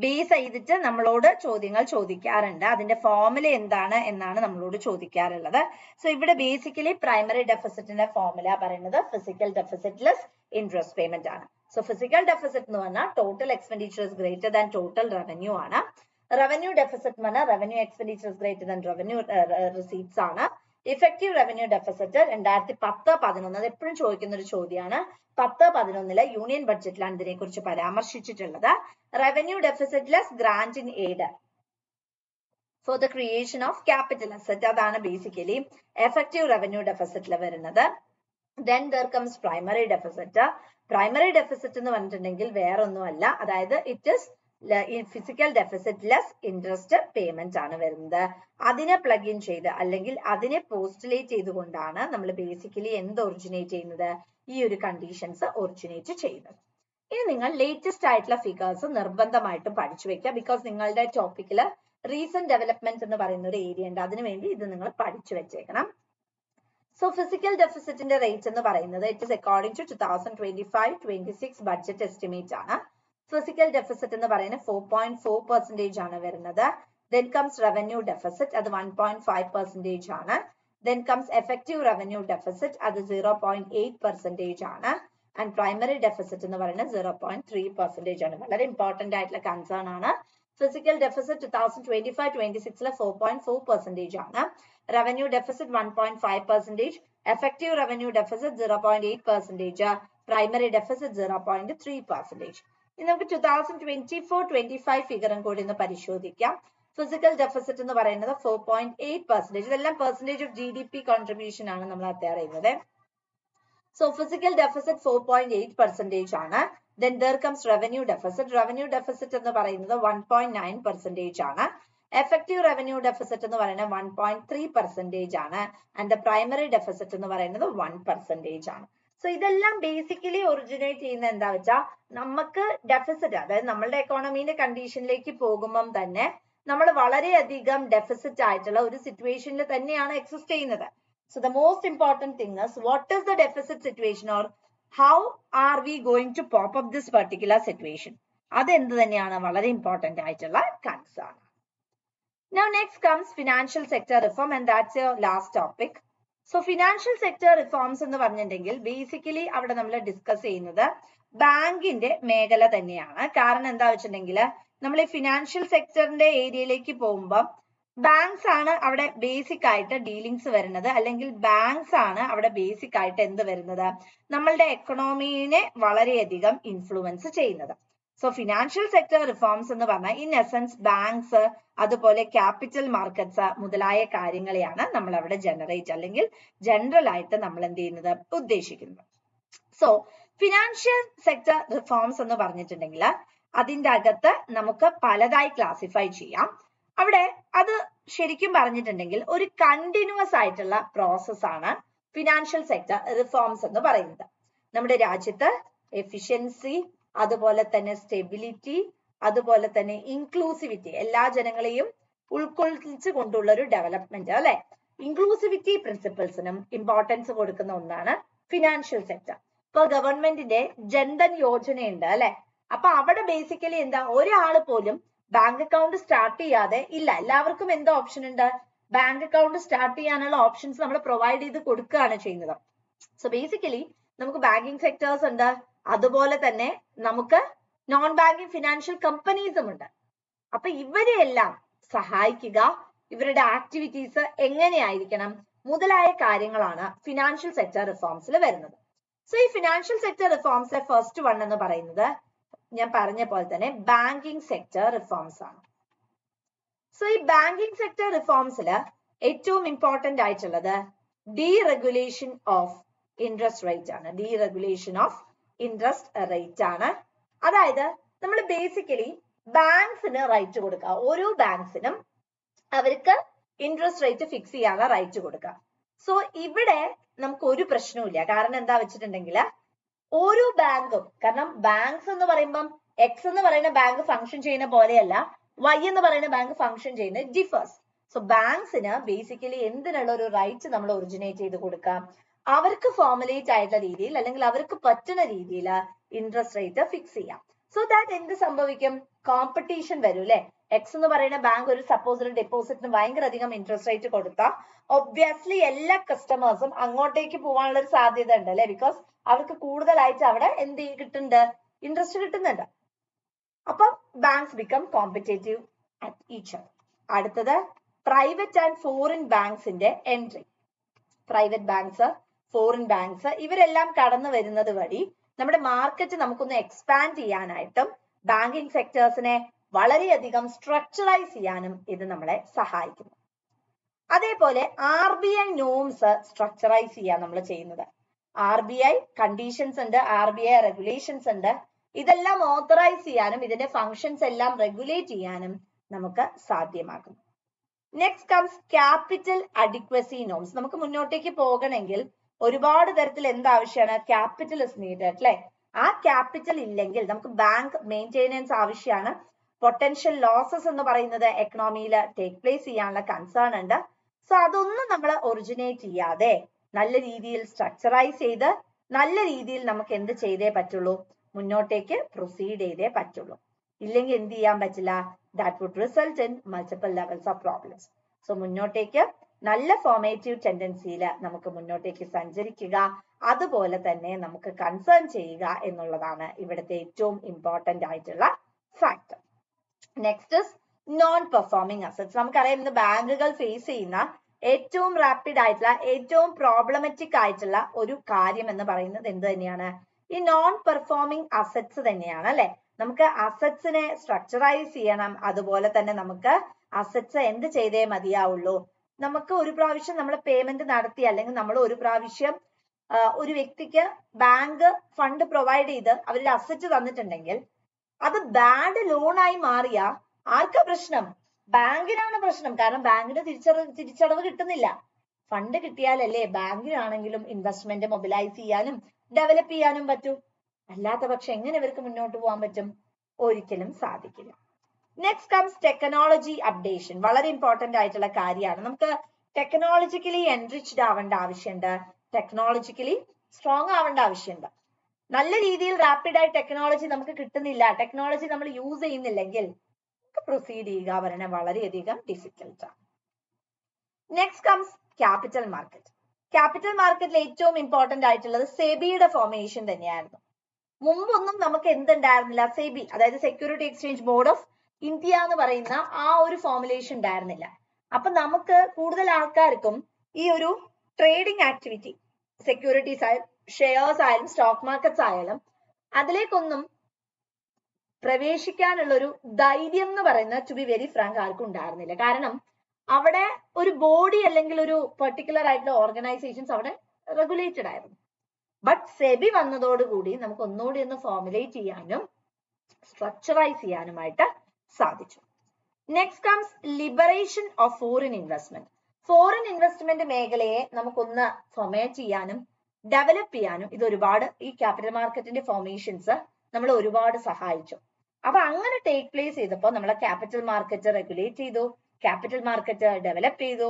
ബേസ് ചെയ്തിട്ട് നമ്മളോട് ചോദ്യങ്ങൾ ചോദിക്കാറുണ്ട്. അതിന്റെ ഫോർമുല എന്താണ് എന്നാണ് നമ്മളോട് ചോദിക്കാറുള്ളത്. സോ ഇവിടെ ബേസിക്കലി പ്രൈമറി ഡെഫിസിറ്റിന്റെ ഫോർമുല പറയുന്നത് fiscal deficit less interest payment ആണ്. സോ ഫിസിക്കൽ ഡെഫിസിറ്റ് എന്ന് പറഞ്ഞാൽ total expenditures greater than total revenue ആണ്. റവന്യൂ ഡെഫിസിറ്റ് എന്ന് പറഞ്ഞാൽ revenue expenditures greater than revenue receipts ആണ്. ഇഫക്റ്റീവ് റവന്യൂ ഡെഫിസിറ്റ് 2010-11 അത് എപ്പോഴും ചോദിക്കുന്ന ഒരു ചോദ്യമാണ്. 10-11 യൂണിയൻ ബഡ്ജറ്റിലാണ് ഇതിനെ കുറിച്ച് പരാമർശിച്ചിട്ടുള്ളത്. Revenue deficit less grant in aid for the creation of capital asset അതാണ് ബേസിക്കലി എഫക്റ്റീവ് റവന്യൂ ഡെഫിസിറ്റിൽ വരുന്നത്. Then there comes primary deficit. Primary deficit എന്ന് പറഞ്ഞിട്ടുണ്ടെങ്കിൽ വേറെ ഒന്നുമല്ല, അതായത് it is physical deficit less interest payment ആണ് വരുന്നത്. അതിനെ പ്ലഗ് ഇൻ ചെയ്ത് അല്ലെങ്കിൽ അതിനെ പോസ്റ്റുലേറ്റ് ചെയ്തുകൊണ്ടാണ് നമ്മൾ ബേസിക്കലി എന്ത് ഒറിജിനേറ്റ് ചെയ്യുന്നത്, ഈ ഒരു കണ്ടീഷൻസ് ഒറിജിനേറ്റ് ചെയ്യുന്നത്. ഇനി നിങ്ങൾ ലേറ്റസ്റ്റ് ആയിട്ടുള്ള ഫിഗേഴ്സ് നിർബന്ധമായിട്ടും പഠിച്ചു വെക്കുക. ബിക്കോസ് നിങ്ങളുടെ ടോപ്പിക്കില് റീസെന്റ് ഡെവലപ്മെന്റ് എന്ന് പറയുന്ന ഒരു ഏരിയ ഉണ്ട്, അതിനുവേണ്ടി ഇത് നിങ്ങൾ പഠിച്ചു വെച്ചേക്കണം. So physical deficit in the rates എന്ന് പറയുന്നത് it is according to 2025-26 budget estimate ആണ്. Physical deficit എന്ന് പറയുന്നത് 4.4% ആണ് വരുന്നത്. Then comes revenue deficit അത് 1.5% ആണ്. Then comes effective revenue deficit അത് 0.8% ആണ്. And primary deficit എന്ന് പറയുന്നത് 0.3% ആണ്. വളരെ ഇമ്പോർട്ടന്റ് ആയിട്ടുള്ള കൺസേൺ ആണ്. Physical deficit 2025-26 4.4% ആണ്. Revenue deficit 1.5%, effective revenue deficit 0.8%, primary deficit 0.3%. ഇനി നമുക്ക് 2024-25 ഫിഗറും കൂടി ഒന്ന് പരിശോധിക്കാം. ഫിസിക്കൽ ഡെഫിസിറ്റ് എന്ന് പറയുന്നത് 4.8%. ഇതെല്ലാം പെർസെന്റേജ് ഓഫ് GDP കോൺട്രിബ്യൂഷൻ ആണ് നമ്മൾ അത്തയർ ചെയ്യുന്നത്. സോ ഫിസിക്കൽ ഡെഫിസിറ്റ് 4.8% ആണ്. Then there comes revenue deficit. Revenue deficit എന്ന് പറയുന്നത് 1.9% ആണ്. Effective revenue deficit എന്ന് പറയുന്നത് 1.3% ആണ്. And the primary deficit എന്ന് പറയുന്നത് 1% ആണ്. സോ ഇതെല്ലാം ബേസിക്കലി ഒറിജിനേറ്റ് ചെയ്യുന്ന എന്താ വെച്ചാൽ നമുക്ക് ഡെഫിസിറ്റ്, അതായത് നമ്മളുടെ എക്കോണമിന്റെ കണ്ടീഷനിലേക്ക് പോകുമ്പം തന്നെ നമ്മൾ വളരെയധികം ഡെഫിസിറ്റ് ആയിട്ടുള്ള ഒരു സിറ്റുവേഷനിൽ തന്നെയാണ് എക്സിസ്റ്റ് ചെയ്യുന്നത്. So the most important thing is what is the deficit situation or how are we going to pop up this particular situation? അതെന്ത് തന്നെയാണ് വളരെ ഇമ്പോർട്ടന്റ് ആയിട്ടുള്ള concern. Now next comes financial sector reform and that's your last topic. So financial sector reforms എന്ന് പറഞ്ഞിട്ടുണ്ടെങ്കിൽ basically അവിടെ നമ്മൾ discuss ചെയ്യുന്നത് ബാങ്കിന്റെ മേഖല തന്നെയാണ്. കാരണം എന്താ വെച്ചിട്ടുണ്ടെങ്കിൽ നമ്മൾ ഈ ഫിനാൻഷ്യൽ സെക്ടറിന്റെ ഏരിയയിലേക്ക് പോകുമ്പോൾ ബാങ്ക്സ് ആണ് അവിടെ ബേസിക് ആയിട്ട് ഡീലിങ്സ് വരുന്നത്, അല്ലെങ്കിൽ ബാങ്ക്സ് ആണ് അവിടെ ബേസിക് ആയിട്ട് എന്ത് വരുന്നത്, നമ്മളുടെ എക്കണോമിനെ വളരെയധികം ഇൻഫ്ലുവൻസ് ചെയ്യുന്നത്. സോ ഫിനാൻഷ്യൽ സെക്ടർ റിഫോംസ് എന്ന് പറഞ്ഞാൽ ഇൻ എസൻസ് ബാങ്ക്സ് അതുപോലെ ക്യാപിറ്റൽ മാർക്കറ്റ്സ് മുതലായ കാര്യങ്ങളെയാണ് നമ്മൾ അവിടെ ജനറേറ്റ് അല്ലെങ്കിൽ ജനറൽ ആയിട്ട് നമ്മൾ എന്ത് ചെയ്യുന്നത് ഉദ്ദേശിക്കുന്നത്. സോ ഫിനാൻഷ്യൽ സെക്ടർ റിഫോംസ് എന്ന് പറഞ്ഞിട്ടുണ്ടെങ്കിൽ അതിൻ്റെ അകത്ത് നമുക്ക് പലതായി ക്ലാസിഫൈ ചെയ്യാം. അവിടെ അത് ശരിക്കും പറഞ്ഞിട്ടുണ്ടെങ്കിൽ ഒരു കണ്ടിന്യൂസ് ആയിട്ടുള്ള പ്രോസസ് ആണ് ഫിനാൻഷ്യൽ സെക്ടർ റിഫോംസ് എന്ന് പറയുന്നത്. നമ്മുടെ രാജ്യത്ത് എഫിഷ്യൻസി, അതുപോലെ തന്നെ സ്റ്റെബിലിറ്റി, അതുപോലെ തന്നെ ഇൻക്ലൂസിവിറ്റി, എല്ലാ ജനങ്ങളെയും ഉൾക്കൊള്ളിച്ചു കൊണ്ടുള്ള ഒരു ഡെവലപ്മെന്റ് അല്ലെ, ഇൻക്ലൂസിവിറ്റി പ്രിൻസിപ്പിൾസിനും ഇമ്പോർട്ടൻസ് കൊടുക്കുന്ന ഒന്നാണ് ഫിനാൻഷ്യൽ സെക്ടർ. ഇപ്പൊ ഗവൺമെന്റിന്റെ ജൻധൻ യോജനയുണ്ട് അല്ലെ, അപ്പൊ അവിടെ ബേസിക്കലി എന്താ, ഒരാള് പോലും ബാങ്ക് അക്കൗണ്ട് സ്റ്റാർട്ട് ചെയ്യാതെ ഇല്ല, എല്ലാവർക്കും എന്താ ഓപ്ഷൻ ഉണ്ട്, ബാങ്ക് അക്കൗണ്ട് സ്റ്റാർട്ട് ചെയ്യാനുള്ള ഓപ്ഷൻസ് നമ്മൾ പ്രൊവൈഡ് ചെയ്ത് കൊടുക്കുകയാണ് ചെയ്യുന്നത്. സോ ബേസിക്കലി നമുക്ക് ബാങ്കിങ് സെക്ടേഴ്സ് ഉണ്ട്, അതുപോലെ തന്നെ നമുക്ക് നോൺ ബാങ്കിങ് ഫിനാൻഷ്യൽ കമ്പനീസും ഉണ്ട്. അപ്പൊ ഇവരെയെല്ലാം സഹായിക്കുക, ഇവരുടെ ആക്ടിവിറ്റീസ് എങ്ങനെയായിരിക്കണം മുതലായ കാര്യങ്ങളാണ് ഫിനാൻഷ്യൽ സെക്ടർ റിഫോംസിൽ വരുന്നത്. സോ ഈ ഫിനാൻഷ്യൽ സെക്ടർ റിഫോംസിലെ ഫസ്റ്റ് വൺ എന്ന് പറയുന്നത് ഞാൻ പറഞ്ഞ പോലെ തന്നെ ബാങ്കിങ് സെക്ടർ റിഫോംസ് ആണ്. സോ ഈ ബാങ്കിങ് സെക്ടർ റിഫോംസിൽ ഏറ്റവും ഇമ്പോർട്ടന്റ് ആയിട്ടുള്ളത് ഡീറെഗുലേഷൻ ഓഫ് ഇൻട്രസ്റ്റ് റേറ്റ് ആണ്. ഡീറെഗുലേഷൻ ഓഫ് ഇൻട്രസ്റ്റ് റേറ്റ് ആണ്. അതായത് നമ്മൾ ബേസിക്കലി ബാങ്ക്സിന് റൈറ്റ് കൊടുക്കുക, ഓരോ ബാങ്ക്സിനും അവർക്ക് ഇൻട്രസ്റ്റ് റേറ്റ് ഫിക്സ് ചെയ്യാനുള്ള റൈറ്റ് കൊടുക്കുക. സോ ഇവിടെ നമുക്ക് ഒരു പ്രശ്നവുമില്ല. കാരണം എന്താ വെച്ചിട്ടുണ്ടെങ്കിൽ ഓരോ ബാങ്കും, കാരണം ബാങ്ക്സ് എന്ന് പറയുമ്പം എക്സ് എന്ന് പറയുന്ന ബാങ്ക് ഫംഗ്ഷൻ ചെയ്യുന്ന പോലെയല്ല, Y എന്ന് പറയുന്ന ബാങ്ക് ഫംഗ്ഷൻ ചെയ്യുന്നത് ഡിഫേഴ്സ്. സോ ബാങ്ക്സിന് ബേസിക്കലി എന്തിനുള്ള ഒരു റൈറ്റ് നമ്മൾ ഒറിജിനേറ്റ് ചെയ്ത് കൊടുക്കാം, അവർക്ക് ഫോർമുലേറ്റ് ആയിട്ടുള്ള രീതിയിൽ അല്ലെങ്കിൽ അവർക്ക് പറ്റുന്ന രീതിയിൽ ഇൻട്രസ്റ്റ് റേറ്റ് ഫിക്സ് ചെയ്യാം. സോ ദാറ്റ് എന്ത് സംഭവിക്കും, കോമ്പറ്റീഷൻ വരും അല്ലെ. എക്സ് എന്ന് പറയുന്ന ബാങ്ക് ഒരു സപ്പോസ് ഒരു ഡെപ്പോസിറ്റിന് ഭയങ്കര അധികം ഇൻട്രസ്റ്റ് റേറ്റ് കൊടുത്താൽ ഒബ്വിയസ്ലി എല്ലാ കസ്റ്റമേഴ്സും അങ്ങോട്ടേക്ക് പോകാനുള്ള ഒരു സാധ്യത ഉണ്ട് അല്ലെ, ബിക്കോസ് അവർക്ക് കൂടുതലായിട്ട് അവിടെ എന്ത് കിട്ടുന്നുണ്ട്, ഇൻട്രസ്റ്റ് കിട്ടുന്നുണ്ട്. അപ്പം banks become competitive at each other. അടുത്തത് പ്രൈവറ്റ് ആൻഡ് ഫോറിൻ ബാങ്ക്സിന്റെ എൻട്രി. പ്രൈവറ്റ് ബാങ്ക്സ്, ഫോറിൻ ബാങ്ക്സ് ഇവരെല്ലാം കടന്നു വരുന്നത് വഴി നമ്മുടെ മാർക്കറ്റ് നമുക്കൊന്ന് എക്സ്പാൻഡ് ചെയ്യാനായിട്ടും ബാങ്കിങ് സെക്ടേഴ്സിനെ വളരെയധികം സ്ട്രക്ചറൈസ് ചെയ്യാനും ഇത് നമ്മളെ സഹായിക്കുന്നു. അതേപോലെ RBI നോംസ് സ്ട്രക്ചറൈസ് ചെയ്യാൻ നമ്മൾ ചെയ്യുന്നത്. RBI കണ്ടീഷൻസ് ഉണ്ട്, RBI റെഗുലേഷൻസ് ഉണ്ട്. ഇതെല്ലാം ഓത്തറൈസ് ചെയ്യാനും ഇതിന്റെ ഫങ്ഷൻസ് എല്ലാം റെഗുലേറ്റ് ചെയ്യാനും നമുക്ക് സാധ്യമാകും. Next comes capital adequacy norms. നമുക്ക് മുന്നോട്ടേക്ക് പോകണമെങ്കിൽ ഒരുപാട് തരത്തിൽ എന്താവശ്യമാണ്, ക്യാപിറ്റൽ ഇസ് നീഡഡ് അല്ലെ. ആ ക്യാപിറ്റൽ ഇല്ലെങ്കിൽ നമുക്ക് ബാങ്ക് മെയിൻറ്റെനൻസ് ആവശ്യമാണ്. പൊട്ടൻഷ്യൽ ലോസസ് എന്ന് പറയുന്നത് എക്കണോമിയിൽ ടേക്ക് പ്ലേസ് ചെയ്യാനുള്ള കൺസേൺ ഉണ്ട്. സോ അതൊന്നും നമ്മൾ ഒറിജിനേറ്റ് ചെയ്യാതെ നല്ല രീതിയിൽ സ്ട്രക്ചറൈസ് ചെയ്ത് നല്ല രീതിയിൽ നമുക്ക് എന്ത് ചെയ്തേ പറ്റുള്ളൂ, മുന്നോട്ടേക്ക് പ്രൊസീഡ് ചെയ്തേ പറ്റുള്ളൂ. ഇല്ലെങ്കിൽ എന്ത് ചെയ്യാൻ പറ്റില്ല, that would result in multiple levels of problems. So മുന്നോട്ടേക്ക് നല്ല ഫോർമേറ്റീവ് ടെൻഡൻസിയിൽ നമുക്ക് മുന്നോട്ടേക്ക് സഞ്ചരിക്കുക, അതുപോലെ തന്നെ നമുക്ക് കൺസേൺ ചെയ്യുക എന്നുള്ളതാണ് ഇവിടുത്തെ ഏറ്റവും ഇമ്പോർട്ടന്റ് ആയിട്ടുള്ള factor. Next is known performing assets. നമുക്കറിയാം ഇന്ന് ബാങ്കുകൾ ഫേസ് ചെയ്യുന്ന ഏറ്റവും റാപ്പിഡ് ആയിട്ടുള്ള ഏറ്റവും പ്രോബ്ലമാറ്റിക് ആയിട്ടുള്ള ഒരു കാര്യം എന്ന് പറയുന്നത് എന്ത് തന്നെയാണ്, ഈ നോൺ പെർഫോമിംഗ് അസറ്റ്സ് തന്നെയാണ് അല്ലെ. നമുക്ക് അസറ്റ്സിനെ സ്ട്രക്ചറൈസ് ചെയ്യണം, അതുപോലെ തന്നെ നമുക്ക് അസറ്റ്സ് എന്ത് ചെയ്തേ മതിയാവുള്ളൂ, നമുക്ക് ഒരു പ്രാവശ്യം നമ്മൾ പേയ്മെന്റ് നടത്തി അല്ലെങ്കിൽ നമ്മൾ ഒരു പ്രാവശ്യം ഒരു വ്യക്തിക്ക് ബാങ്ക് ഫണ്ട് പ്രൊവൈഡ് ചെയ്ത് അവരുടെ അസറ്റ് തന്നിട്ടുണ്ടെങ്കിൽ അത് ബാഡ് ലോൺ ആയി മാറിയ ആർക്കാ പ്രശ്നം, ബാങ്കിനാണ് പ്രശ്നം. കാരണം ബാങ്കിന് തിരിച്ചടവ് കിട്ടുന്നില്ല. ഫണ്ട് കിട്ടിയാലല്ലേ ബാങ്കിനാണെങ്കിലും ഇൻവെസ്റ്റ്മെന്റ് മൊബിലൈസ് ചെയ്യാനും ഡെവലപ്പ് ചെയ്യാനും പറ്റൂ. അല്ലാത്ത പക്ഷെ എങ്ങനെ ഇവർക്ക് മുന്നോട്ട് പോകാൻ പറ്റും, ഒരിക്കലും സാധിക്കില്ല. Next comes technology updation. വളരെ ഇമ്പോർട്ടന്റ് ആയിട്ടുള്ള കാര്യമാണ്. നമുക്ക് ടെക്നോളജിക്കലി എൻറിച്ച്ഡ് ആവേണ്ട ആവശ്യമുണ്ട്, ടെക്നോളജിക്കലി സ്ട്രോങ് ആവേണ്ട ആവശ്യമുണ്ട്. നല്ല രീതിയിൽ റാപ്പിഡായി ടെക്നോളജി നമുക്ക് കിട്ടുന്നില്ല, ടെക്നോളജി നമ്മൾ യൂസ് ചെയ്യുന്നില്ലെങ്കിൽ പ്രൊസീഡ് ചെയ്യുക പറഞ്ഞാൽ വളരെയധികം ഡിഫിക്കൽട്ട് ആണ്. Next comes capital market. Capital മാർക്കറ്റിൽ ഏറ്റവും ഇമ്പോർട്ടന്റ് ആയിട്ടുള്ളത് സെബിയുടെ ഫോർമേഷൻ തന്നെയായിരുന്നു. മുമ്പൊന്നും നമുക്ക് എന്തുണ്ടായിരുന്നില്ല, സെബി അതായത് security exchange board of India എന്ന് പറയുന്ന ആ ഒരു ഫോർമുലേഷൻ ഉണ്ടായിരുന്നില്ല. അപ്പൊ നമുക്ക് കൂടുതൽ ആൾക്കാർക്കും ഈ ഒരു ട്രേഡിംഗ് ആക്ടിവിറ്റി, സെക്യൂരിറ്റീസ് ആയാലും ഷെയർസ് ആയാലും സ്റ്റോക്ക് മാർക്കറ്റ്സ് ആയാലും അതിലേക്കൊന്നും പ്രവേശിക്കാനുള്ള ഒരു ധൈര്യം എന്ന് പറയുന്നത് ടു ബി വെരി ഫ്രാങ്ക് ആർക്കും ഉണ്ടായിരുന്നില്ല. കാരണം അവിടെ ഒരു ബോഡി അല്ലെങ്കിൽ ഒരു പെർട്ടിക്കുലർ ആയിട്ടുള്ള ഓർഗനൈസേഷൻസ് അവിടെ റെഗുലേറ്റഡ് ആയിരുന്നു. ബട്ട് സെബി വന്നതോടുകൂടി നമുക്ക് ഒന്നുകൂടി ഒന്ന് ഫോർമുലേറ്റ് ചെയ്യാനും സ്ട്രക്ചറൈസ് ചെയ്യാനുമായിട്ട് സാധിച്ചു. Next comes liberation of foreign investment. Foreign investment മേഖലയെ നമുക്കൊന്ന് ഫോർമേറ്റ് ചെയ്യാനും ഡെവലപ്പ് ചെയ്യാനും ഇത് ഒരുപാട് ഈ ക്യാപിറ്റൽ മാർക്കറ്റിന്റെ ഫോർമേഷൻസ് നമ്മൾ ഒരുപാട് സഹായിച്ചു. അപ്പൊ അങ്ങനെ ടേക്ക് പ്ലേസ് ചെയ്തപ്പോൾ നമ്മളെ ക്യാപിറ്റൽ മാർക്കറ്റ് റെഗുലേറ്റ് ചെയ്തു, ക്യാപിറ്റൽ മാർക്കറ്റ് ഡെവലപ്പ് ചെയ്തു.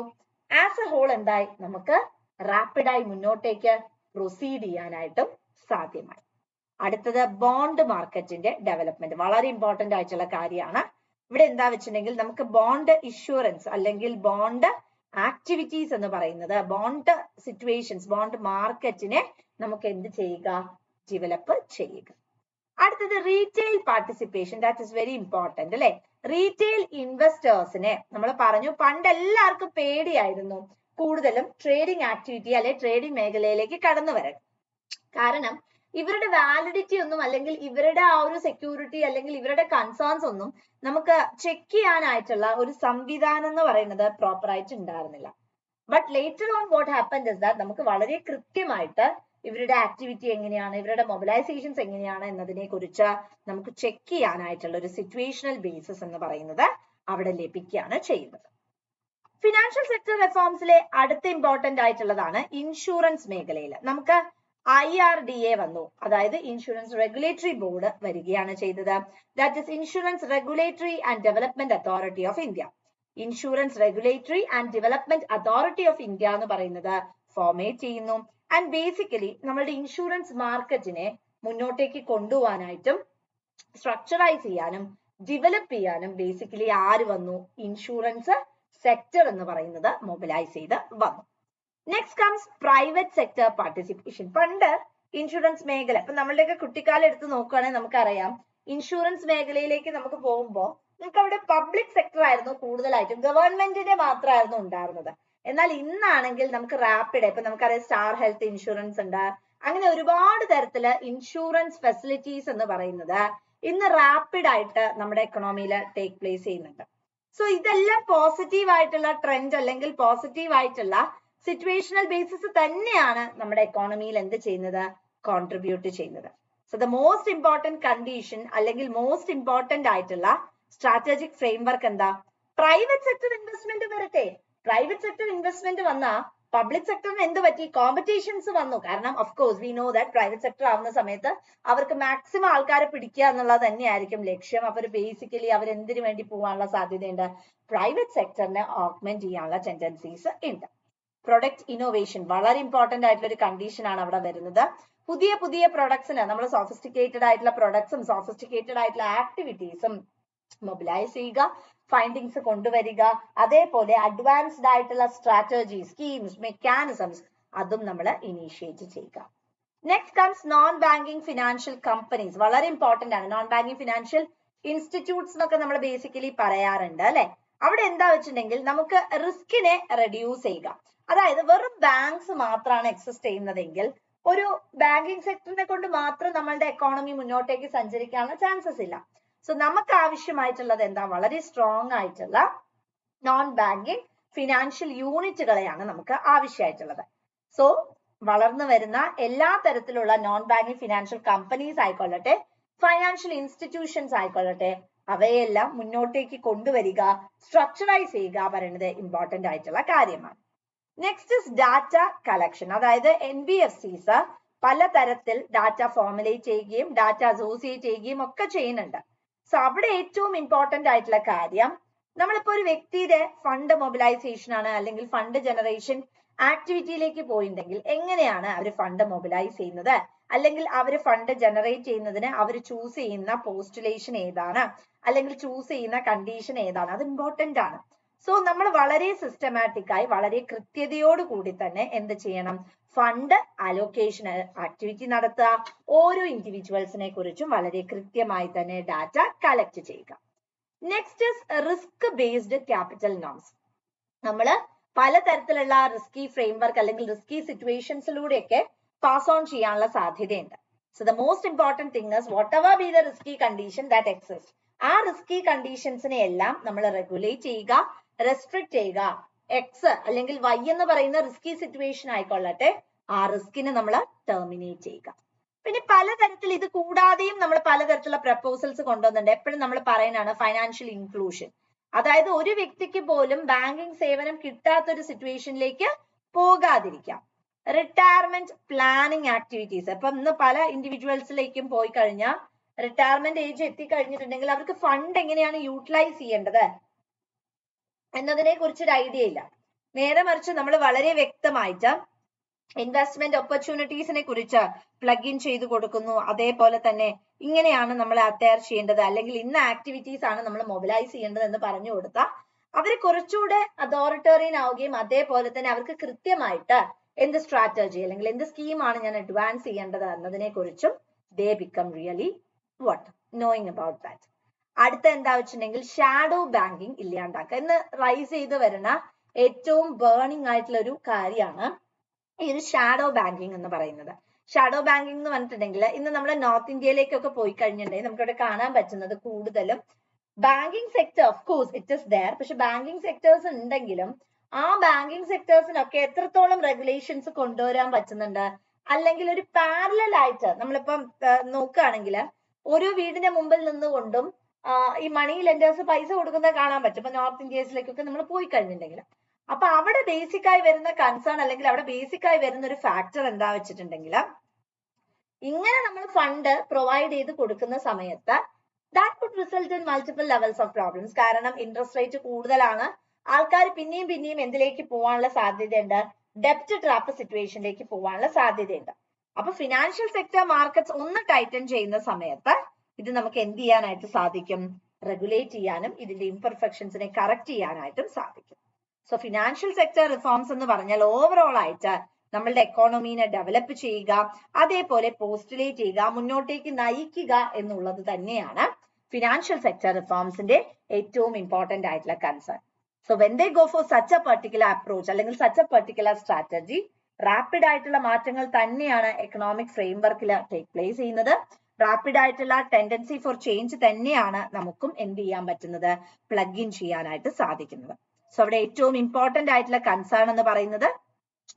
ആസ് എ ഹോൾ എന്തായി, നമുക്ക് റാപ്പിഡായി മുന്നോട്ടേക്ക് പ്രൊസീഡ് ചെയ്യാനായിട്ടും സാധ്യമായി. അടുത്തത് ബോണ്ട് മാർക്കറ്റിന്റെ ഡെവലപ്മെന്റ്. വളരെ ഇമ്പോർട്ടന്റ് ആയിട്ടുള്ള കാര്യമാണ്. ഇവിടെ എന്താ വെച്ചിട്ടുണ്ടെങ്കിൽ നമുക്ക് ബോണ്ട് ഇഷ്യൂറൻസ് അല്ലെങ്കിൽ ബോണ്ട് ആക്ടിവിറ്റീസ് എന്ന് പറയുന്നത്, ബോണ്ട് സിറ്റുവേഷൻസ്, ബോണ്ട് മാർക്കറ്റിനെ നമുക്ക് എന്ത് ചെയ്യുക, ഡെവലപ്പ് ചെയ്യുക. അടുത്തത് retail participation. That is very important അല്ലെ. റീറ്റെയിൽ ഇൻവെസ്റ്റേഴ്സിനെ നമ്മൾ പറഞ്ഞു പണ്ട് എല്ലാവർക്കും പേടിയായിരുന്നു കൂടുതലും ട്രേഡിംഗ് ആക്ടിവിറ്റി അല്ലെ ട്രേഡിംഗ് മേഖലയിലേക്ക് കടന്നു വരാൻ. കാരണം ഇവരുടെ വാലിഡിറ്റി ഒന്നും അല്ലെങ്കിൽ ഇവരുടെ ആ ഒരു സെക്യൂരിറ്റി അല്ലെങ്കിൽ ഇവരുടെ കൺസേൺസ് ഒന്നും നമുക്ക് ചെക്ക് ചെയ്യാനായിട്ടുള്ള ഒരു സംവിധാനം എന്ന് പറയുന്നത് പ്രോപ്പർ ആയിട്ട് ഉണ്ടായിരുന്നില്ല. But later on what happened is that നമുക്ക് വളരെ കൃത്യമായിട്ട് ഇവരുടെ ആക്ടിവിറ്റി എങ്ങനെയാണ്, ഇവരുടെ മൊബിലൈസേഷൻസ് എങ്ങനെയാണ് എന്നതിനെ കുറിച്ച് നമുക്ക് ചെക്ക് ചെയ്യാനായിട്ടുള്ള ഒരു സിറ്റുവേഷണൽ ബേസിസ് എന്ന് പറയുന്നത് അവിടെ ലഭിക്കുകയാണ് ചെയ്യുന്നത്. ഫിനാൻഷ്യൽ സെക്ടർ റിഫോംസിലെ അടുത്ത ഇമ്പോർട്ടന്റ് ആയിട്ടുള്ളതാണ് ഇൻഷുറൻസ് മേഖലയിൽ. നമുക്ക് IRDA വന്നു, അതായത് ഇൻഷുറൻസ് റെഗുലേറ്ററി ബോർഡ് വരികയാണ് ചെയ്തത്. That is insurance regulatory and development authority of India. Insurance regulatory and development authority of India എന്ന് പറയുന്നത് ഫോർമേറ്റ് ചെയ്യുന്നു. ആൻഡ് ബേസിക്കലി നമ്മളുടെ ഇൻഷുറൻസ് മാർക്കറ്റിനെ മുന്നോട്ടേക്ക് കൊണ്ടുപോകാനായിട്ടും സ്ട്രക്ചറൈസ് ചെയ്യാനും ഡെവലപ്പ് ചെയ്യാനും ബേസിക്കലി ആര് വന്നു? ഇൻഷുറൻസ് സെക്ടർ എന്ന് പറയുന്നത് മൊബിലൈസ് ചെയ്ത് വന്നു. Next comes private sector participation. പണ്ട് ഇൻഷുറൻസ് മേഖല, ഇപ്പൊ നമ്മളുടെയൊക്കെ കുട്ടിക്കാലം എടുത്ത് നോക്കുകയാണെങ്കിൽ നമുക്കറിയാം, ഇൻഷുറൻസ് മേഖലയിലേക്ക് നമുക്ക് പോകുമ്പോൾ നമുക്ക് അവിടെ പബ്ലിക് സെക്ടർ ആയിരുന്നു കൂടുതലായിട്ടും, ഗവൺമെന്റിന്റെ മാത്രമായിരുന്നു ഉണ്ടായിരുന്നത്. എന്നാൽ ഇന്നാണെങ്കിൽ നമുക്ക് റാപ്പിഡ്, ഇപ്പൊ നമുക്കറിയാം സ്റ്റാർ ഹെൽത്ത് ഇൻഷുറൻസ് ഉണ്ട്, അങ്ങനെ ഒരുപാട് തരത്തില് ഇൻഷുറൻസ് ഫെസിലിറ്റീസ് എന്ന് പറയുന്നത് ഇന്ന് റാപ്പിഡ് ആയിട്ട് നമ്മുടെ എക്കണോമിയിൽ ടേക്ക് പ്ലേസ് ചെയ്യുന്നുണ്ട്. സോ ഇതെല്ലാം പോസിറ്റീവ് ആയിട്ടുള്ള ട്രെൻഡ് അല്ലെങ്കിൽ പോസിറ്റീവ് ആയിട്ടുള്ള സിറ്റുവേഷണൽ ബേസിസ് തന്നെയാണ് നമ്മുടെ എക്കോണമിയിൽ എന്ത് ചെയ്യുന്നത്? കോൺട്രിബ്യൂട്ട് ചെയ്യുന്നത്. So the most important condition അല്ലെങ്കിൽ മോസ്റ്റ് ഇമ്പോർട്ടന്റ് ആയിട്ടുള്ള സ്ട്രാറ്റജിക് ഫ്രെയിംവർക്ക് എന്താ? പ്രൈവറ്റ് സെക്ടർ ഇൻവെസ്റ്റ്മെന്റ് വരട്ടെ. പ്രൈവറ്റ് സെക്ടർ ഇൻവെസ്റ്റ്മെന്റ് വന്നാ പബ്ലിക് സെക്ടറിന് എന്ത് പറ്റി? കോമ്പറ്റീഷൻസ് വന്നു. കാരണം of course we know that private sector ആവുന്ന സമയത്ത് അവർക്ക് മാക്സിമം ആൾക്കാരെ പിടിക്കുക എന്നുള്ളത് തന്നെയായിരിക്കും ലക്ഷ്യം. അവർ ബേസിക്കലി അവർ എന്തിനു വേണ്ടി പോകാനുള്ള സാധ്യതയുണ്ട്? പ്രൈവറ്റ് സെക്ടറിനെ ഓഗ്മെന്റ് ചെയ്യാനുള്ള ടെൻഡൻസീസ് ഉണ്ട്. പ്രൊഡക്റ്റ് ഇന്നോവേഷൻ വളരെ ഇമ്പോർട്ടന്റ് ആയിട്ടുള്ള ഒരു കണ്ടീഷൻ ആണ് അവിടെ വരുന്നത്. പുതിയ പുതിയ പ്രൊഡക്ട്സിന് നമ്മൾ സോഫിസ്റ്റിക്കേറ്റഡ് ആയിട്ടുള്ള പ്രൊഡക്ട്സും സോഫിസ്റ്റിക്കേറ്റഡ് ആയിട്ടുള്ള ആക്ടിവിറ്റീസും മൊബിലൈസ് ചെയ്യുക, ഫൈൻഡിങ്സ് കൊണ്ടുവരിക, അതേപോലെ അഡ്വാൻസ്ഡ് ആയിട്ടുള്ള സ്ട്രാറ്റജി, സ്കീംസ്, മെക്കാനിസംസ് അതും നമ്മൾ ഇനീഷ്യേറ്റ് ചെയ്യുക. Next comes non banking financial companies. വളരെ ഇമ്പോർട്ടന്റ് ആണ്. നോൺ ബാങ്കിങ് ഫിനാൻഷ്യൽ ഇൻസ്റ്റിറ്റ്യൂട്ട്സ് എന്നൊക്കെ നമ്മൾ ബേസിക്കലി പറയാറുണ്ട് അല്ലെ. അവിടെ എന്താ വെച്ചിട്ടുണ്ടെങ്കിൽ നമുക്ക് റിസ്കിനെ റെഡ്യൂസ് ചെയ്യുക. അതായത് വെറും ബാങ്ക്സ് മാത്രമാണ് എക്സിസ്റ്റ് ചെയ്യുന്നതെങ്കിൽ ഒരു ബാങ്കിങ് സെക്ടറിനെ കൊണ്ട് മാത്രം നമ്മളുടെ എക്കോണമി മുന്നോട്ടേക്ക് സഞ്ചരിക്കാനുള്ള ചാൻസസ് ഇല്ല. സോ നമുക്ക് ആവശ്യമായിട്ടുള്ളത് എന്താ? വളരെ സ്ട്രോങ് ആയിട്ടുള്ള നോൺ ബാങ്കിങ് ഫിനാൻഷ്യൽ യൂണിറ്റുകളെയാണ് നമുക്ക് ആവശ്യമായിട്ടുള്ളത്. സോ വളർന്നു വരുന്ന എല്ലാ തരത്തിലുള്ള നോൺ ബാങ്കിങ് ഫിനാൻഷ്യൽ കമ്പനീസ് ആയിക്കൊള്ളട്ടെ, ഫൈനാൻഷ്യൽ ഇൻസ്റ്റിറ്റ്യൂഷൻസ് ആയിക്കൊള്ളട്ടെ, അവയെല്ലാം മുന്നോട്ടേക്ക് കൊണ്ടുവരിക, സ്ട്രക്ചറൈസ് ചെയ്യുക പറയുന്നത് ഇമ്പോർട്ടന്റ് ആയിട്ടുള്ള കാര്യമാണ്. Next is data collection. അതായത് NBFCs പലതരത്തിൽ ഡാറ്റ ഫോർമുലേറ്റ് ചെയ്യുകയും ഡാറ്റ അസോസിയേറ്റ് ചെയ്യുകയും ഒക്കെ ചെയ്യുന്നുണ്ട്. സോ അവിടെ ഏറ്റവും ഇമ്പോർട്ടന്റ് ആയിട്ടുള്ള കാര്യം, നമ്മളിപ്പോ ഒരു വ്യക്തിയുടെ ഫണ്ട് മൊബിലൈസേഷൻ ആണ് അല്ലെങ്കിൽ ഫണ്ട് ജനറേഷൻ ആക്ടിവിറ്റിയിലേക്ക് പോയിട്ടുണ്ടെങ്കിൽ എങ്ങനെയാണ് അവർ ഫണ്ട് മൊബിലൈസ് ചെയ്യുന്നത്, അല്ലെങ്കിൽ അവർ ഫണ്ട് ജനറേറ്റ് ചെയ്യുന്നതിന് അവർ ചൂസ് ചെയ്യുന്ന പോസ്റ്റുലേഷൻ ഏതാണ്, അല്ലെങ്കിൽ ചൂസ് ചെയ്യുന്ന കണ്ടീഷൻ ഏതാണ്, അത് ഇമ്പോർട്ടന്റ് ആണ്. സോ നമ്മൾ വളരെ സിസ്റ്റമാറ്റിക് ആയി വളരെ കൃത്യതയോട് കൂടി തന്നെ എന്ത് ചെയ്യണം? ഫണ്ട് അലോക്കേഷൻ ആക്ടിവിറ്റി നടത്തുക. ഓരോ ഇൻഡിവിജ്വൽസിനെ കുറിച്ചും വളരെ കൃത്യമായി തന്നെ ഡാറ്റ കളക്ട് ചെയ്യുക. Next is risk based capital norms. നമ്മൾ പലതരത്തിലുള്ള റിസ്കി ഫ്രെയിംവർക്ക് അല്ലെങ്കിൽ റിസ്കി സിറ്റുവേഷൻസിലൂടെയൊക്കെ പാസ് ഓൺ ചെയ്യാനുള്ള സാധ്യതയുണ്ട്. So the most important thing is what ever be the risky condition that exist, ആ റിസ്കി കണ്ടീഷൻസിനെ എല്ലാം നമ്മൾ റെഗുലേറ്റ് ചെയ്യുക, റെസ്ട്രിക്ട് ചെയ്യുക. എക്സ് അല്ലെങ്കിൽ വൈ എന്ന് പറയുന്ന റിസ്കി സിറ്റുവേഷൻ ആയിക്കൊള്ളട്ടെ, ആ റിസ്കിനെ നമ്മൾ ടെർമിനേറ്റ് ചെയ്യുക. പിന്നെ പലതരത്തിൽ ഇത് കൂടാതെയും നമ്മൾ പലതരത്തിലുള്ള പ്രപ്പോസൽസ് കൊണ്ടുവന്നിട്ടുണ്ട്. എപ്പോഴും നമ്മൾ പറയുന്നതാണ് ഫൈനാൻഷ്യൽ ഇൻക്ലൂഷൻ. അതായത് ഒരു വ്യക്തിക്ക് പോലും ബാങ്കിങ് സേവനം കിട്ടാത്ത ഒരു സിറ്റുവേഷനിലേക്ക് പോകാതിരിക്കാം. Retirement planning activities. ഇപ്പൊ ഇന്ന് പല ഇൻഡിവിജ്വൽസിലേക്കും പോയി കഴിഞ്ഞാൽ റിട്ടയർമെന്റ് ഏജ് എത്തിക്കഴിഞ്ഞിട്ടുണ്ടെങ്കിൽ അവർക്ക് ഫണ്ട് എങ്ങനെയാണ് യൂട്ടിലൈസ് ചെയ്യേണ്ടത് എന്നതിനെ കുറിച്ചൊരു ഐഡിയ ഇല്ല. നേരെ മറിച്ച് നമ്മൾ വളരെ വ്യക്തമായിട്ട് ഇൻവെസ്റ്റ്മെന്റ് ഓപ്പർച്യൂണിറ്റീസിനെ കുറിച്ച് പ്ലഗ് ഇൻ ചെയ്ത് കൊടുക്കുന്നു. അതേപോലെ തന്നെ ഇങ്ങനെയാണ് നമ്മൾ അറ്റയർ ചെയ്യേണ്ടത്, അല്ലെങ്കിൽ ഇന്ന ആക്ടിവിറ്റീസ് ആണ് നമ്മൾ മൊബിലൈസ് ചെയ്യേണ്ടത് എന്ന് പറഞ്ഞു കൊടുത്താൽ അവർ കുറച്ചുകൂടെ അതോറിറ്റേറിയൻ ആവുകയും അതേപോലെ തന്നെ അവർക്ക് കൃത്യമായിട്ട് എന്ത് സ്ട്രാറ്റജി അല്ലെങ്കിൽ എന്ത് സ്കീമാണ് ഞാൻ അഡ്വാൻസ് ചെയ്യേണ്ടത് എന്നതിനെ കുറിച്ചും ദേ become really knowing about that. അടുത്ത എന്താ വെച്ചിട്ടുണ്ടെങ്കിൽ ഷാഡോ ബാങ്കിങ് ഇല്ലാണ്ടാക്കുക. ഇന്ന് റൈസ് ചെയ്ത് വരുന്ന ഏറ്റവും ബേണിംഗ് ആയിട്ടുള്ള ഒരു കാര്യമാണ് ഈ ഒരു ഷാഡോ ബാങ്കിങ് എന്ന് പറയുന്നത്. ഷാഡോ ബാങ്കിങ് എന്ന് പറഞ്ഞിട്ടുണ്ടെങ്കിൽ ഇന്ന് നമ്മുടെ നോർത്ത് ഇന്ത്യയിലേക്കൊക്കെ പോയി കഴിഞ്ഞിട്ടുണ്ടെങ്കിൽ നമുക്ക് ഇവിടെ കാണാൻ പറ്റുന്നത് കൂടുതലും banking sector of course it is there, പക്ഷെ ബാങ്കിങ് സെക്ടേഴ്സ് ഉണ്ടെങ്കിലും ആ ബാങ്കിങ് സെക്ടേഴ്സിനൊക്കെ എത്രത്തോളം റെഗുലേഷൻസ് കൊണ്ടുവരാൻ പറ്റുന്നുണ്ട്, അല്ലെങ്കിൽ ഒരു പാരലൽ ആയിട്ട് നമ്മളിപ്പം നോക്കുകയാണെങ്കിൽ ഓരോ വീടിന്റെ മുമ്പിൽ നിന്നുകൊണ്ടും ഈ മണി ലെൻഡേഴ്സ് പൈസ കൊടുക്കുന്നത് കാണാൻ പറ്റും. ഇപ്പൊ നോർത്ത് ഇന്ത്യയിലേക്കൊക്കെ നമ്മൾ പോയി കഴിഞ്ഞിട്ടുണ്ടെങ്കിൽ അപ്പൊ അവിടെ ബേസിക് ആയി വരുന്ന കൺസേൺ അല്ലെങ്കിൽ അവിടെ ബേസിക് ആയി വരുന്ന ഒരു ഫാക്ടർ എന്താ വെച്ചിട്ടുണ്ടെങ്കിൽ ഇങ്ങനെ നമ്മൾ ഫണ്ട് പ്രൊവൈഡ് ചെയ്ത് കൊടുക്കുന്ന സമയത്ത് that could result in multiple levels of problems. കാരണം ഇൻട്രസ്റ്റ് റേറ്റ് കൂടുതലാണ്, ആൾക്കാർ പിന്നെയും എന്തിലേക്ക് പോകാനുള്ള സാധ്യതയുണ്ട്, ഡെപ്റ്റ് ട്രാപ്പ് സിറ്റുവേഷനിലേക്ക് പോകാനുള്ള സാധ്യതയുണ്ട്. അപ്പൊ ഫിനാൻഷ്യൽ സെക്ടർ മാർക്കറ്റ്സ് ഒന്ന് ടൈറ്റൻ ചെയ്യുന്ന സമയത്ത് ഇത് നമുക്ക് എന്ത് ചെയ്യാനായിട്ട് സാധിക്കും, റെഗുലേറ്റ് ചെയ്യാനും ഇതിന്റെ ഇംപെർഫെക്ഷൻസിനെ കറക്റ്റ് ചെയ്യാനായിട്ടും സാധിക്കും. സോ ഫിനാൻഷ്യൽ സെക്ടർ റിഫോംസ് എന്ന് പറഞ്ഞാൽ ഓവറോൾ ആയിട്ട് നമ്മളുടെ എക്കോണമീനെ ഡെവലപ്പ് ചെയ്യുക, അതേപോലെ പോസ്റ്റുലേറ്റ് ചെയ്യുക, മുന്നോട്ടേക്ക് നയിക്കുക എന്നുള്ളത് തന്നെയാണ് ഫിനാൻഷ്യൽ സെക്ടർ റിഫോംസിന്റെ ഏറ്റവും ഇമ്പോർട്ടന്റ് ആയിട്ടുള്ള concern. So when they go for such a particular approach അല്ലെങ്കിൽ such a particular strategy, rapid ആയിട്ടുള്ള മാറ്റങ്ങൾ തന്നെയാണ് എക്കണോമിക് ഫ്രെയിംവർക്കിൽ ടേക്ക് പ്ലേസ് ചെയ്യുന്നത്. റാപ്പിഡ് ആയിട്ടുള്ള ടെൻഡൻസി ഫോർ ചേഞ്ച് തന്നെയാണ് നമുക്കും എന്ത് ചെയ്യാൻ പറ്റുന്നത്, പ്ലഗ് ഇൻ ചെയ്യാനായിട്ട് സാധിക്കുന്നത്. സോ അവിടെ ഏറ്റവും ഇമ്പോർട്ടന്റ് ആയിട്ടുള്ള കൺസേൺ എന്ന് പറയുന്നത്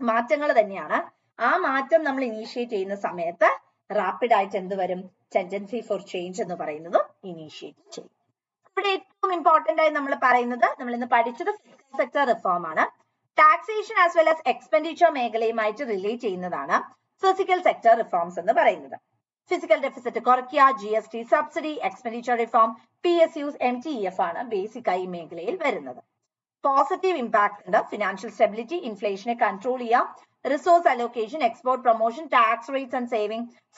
മാറ്റങ്ങൾ തന്നെയാണ്. ആ മാറ്റം നമ്മൾ ഇനീഷ്യേറ്റ് ചെയ്യുന്ന സമയത്ത് റാപ്പിഡ് ആയിട്ട് എന്ത് വരും, ടെൻഡൻസി ഫോർ ചേഞ്ച് എന്ന് പറയുന്നത് ഇനീഷ്യേറ്റ് ചെയ്യും. ഇവിടെ ഏറ്റവും ഇമ്പോർട്ടന്റ് ആയി നമ്മൾ പറയുന്നത്, നമ്മൾ ഇന്ന് പഠിച്ചത് ഫിസിക്കൽ സെക്ടർ റിഫോം ആണ്. Taxation as well as expenditure മേഖലയുമായിട്ട് റിലേറ്റ് ചെയ്യുന്നതാണ് ഫിസിക്കൽ സെക്ടർ റിഫോംസ് എന്ന് പറയുന്നത്. ഫിസിക്കൽ ഡെഫിസിറ്റ് കുറയ്ക്കുക, GST subsidy, expenditure reform, PSUs, MTEF ആണ് ബേസിക് ആയി മേഖലയിൽ വരുന്നത്. പോസിറ്റീവ് ഇമ്പാക്ട് ഉണ്ട്, ഫിനാൻഷ്യൽ സ്റ്റെബിലിറ്റി, ഇൻഫ്ലേഷനെ കൺട്രോൾ ചെയ്യാം, resource allocation, export promotion, tax rates and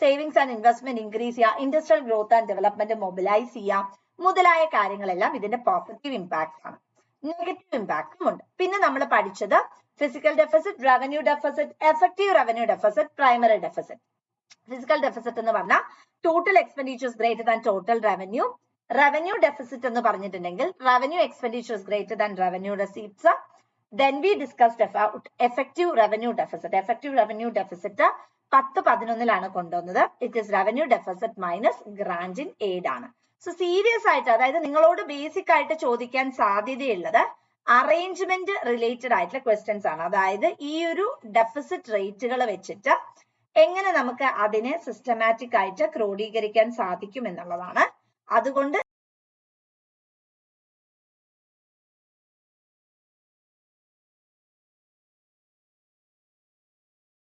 savings and investment increase ചെയ്യുക, industrial growth and development mobilise ചെയ്യുക മുതലായ കാര്യങ്ങളെല്ലാം ഇതിന്റെ പോസിറ്റീവ് ഇമ്പാക്ട്സ് ആണ്. നെഗറ്റീവ് ഇമ്പാക്റ്റും ഉണ്ട്. പിന്നെ നമ്മൾ പഠിച്ചത് physical deficit, revenue deficit, effective revenue deficit, primary deficit. Physical deficit എന്ന് പറഞ്ഞാൽ total expenditures greater than total revenue. Revenue deficit എന്ന് പറഞ്ഞിട്ടുണ്ടെങ്കിൽ revenue expenditures greater than revenue receipts. Then we discussed about effective revenue deficit. Effective revenue deficit 10-11 കൊണ്ടുവന്നത്. It is revenue deficit minus grant in aid ആണ്. So serious ആയിട്ട്, അതായത് നിങ്ങളോട് basic ആയിട്ട് ചോദിക്കാൻ സാധ്യതയുള്ളത് അറേഞ്ച്മെന്റ് റിലേറ്റഡ് ആയിട്ടുള്ള ക്വസ്റ്റ്യൻസ് ആണ്. അതായത് ഈ ഒരു ഡെഫിസിറ്റ് റേറ്റുകൾ വെച്ചിട്ട് എങ്ങനെ നമുക്ക് അതിനെ സിസ്റ്റമാറ്റിക് ആയിട്ട് ക്രോഡീകരിക്കാൻ സാധിക്കും എന്നുള്ളതാണ്. അതുകൊണ്ട്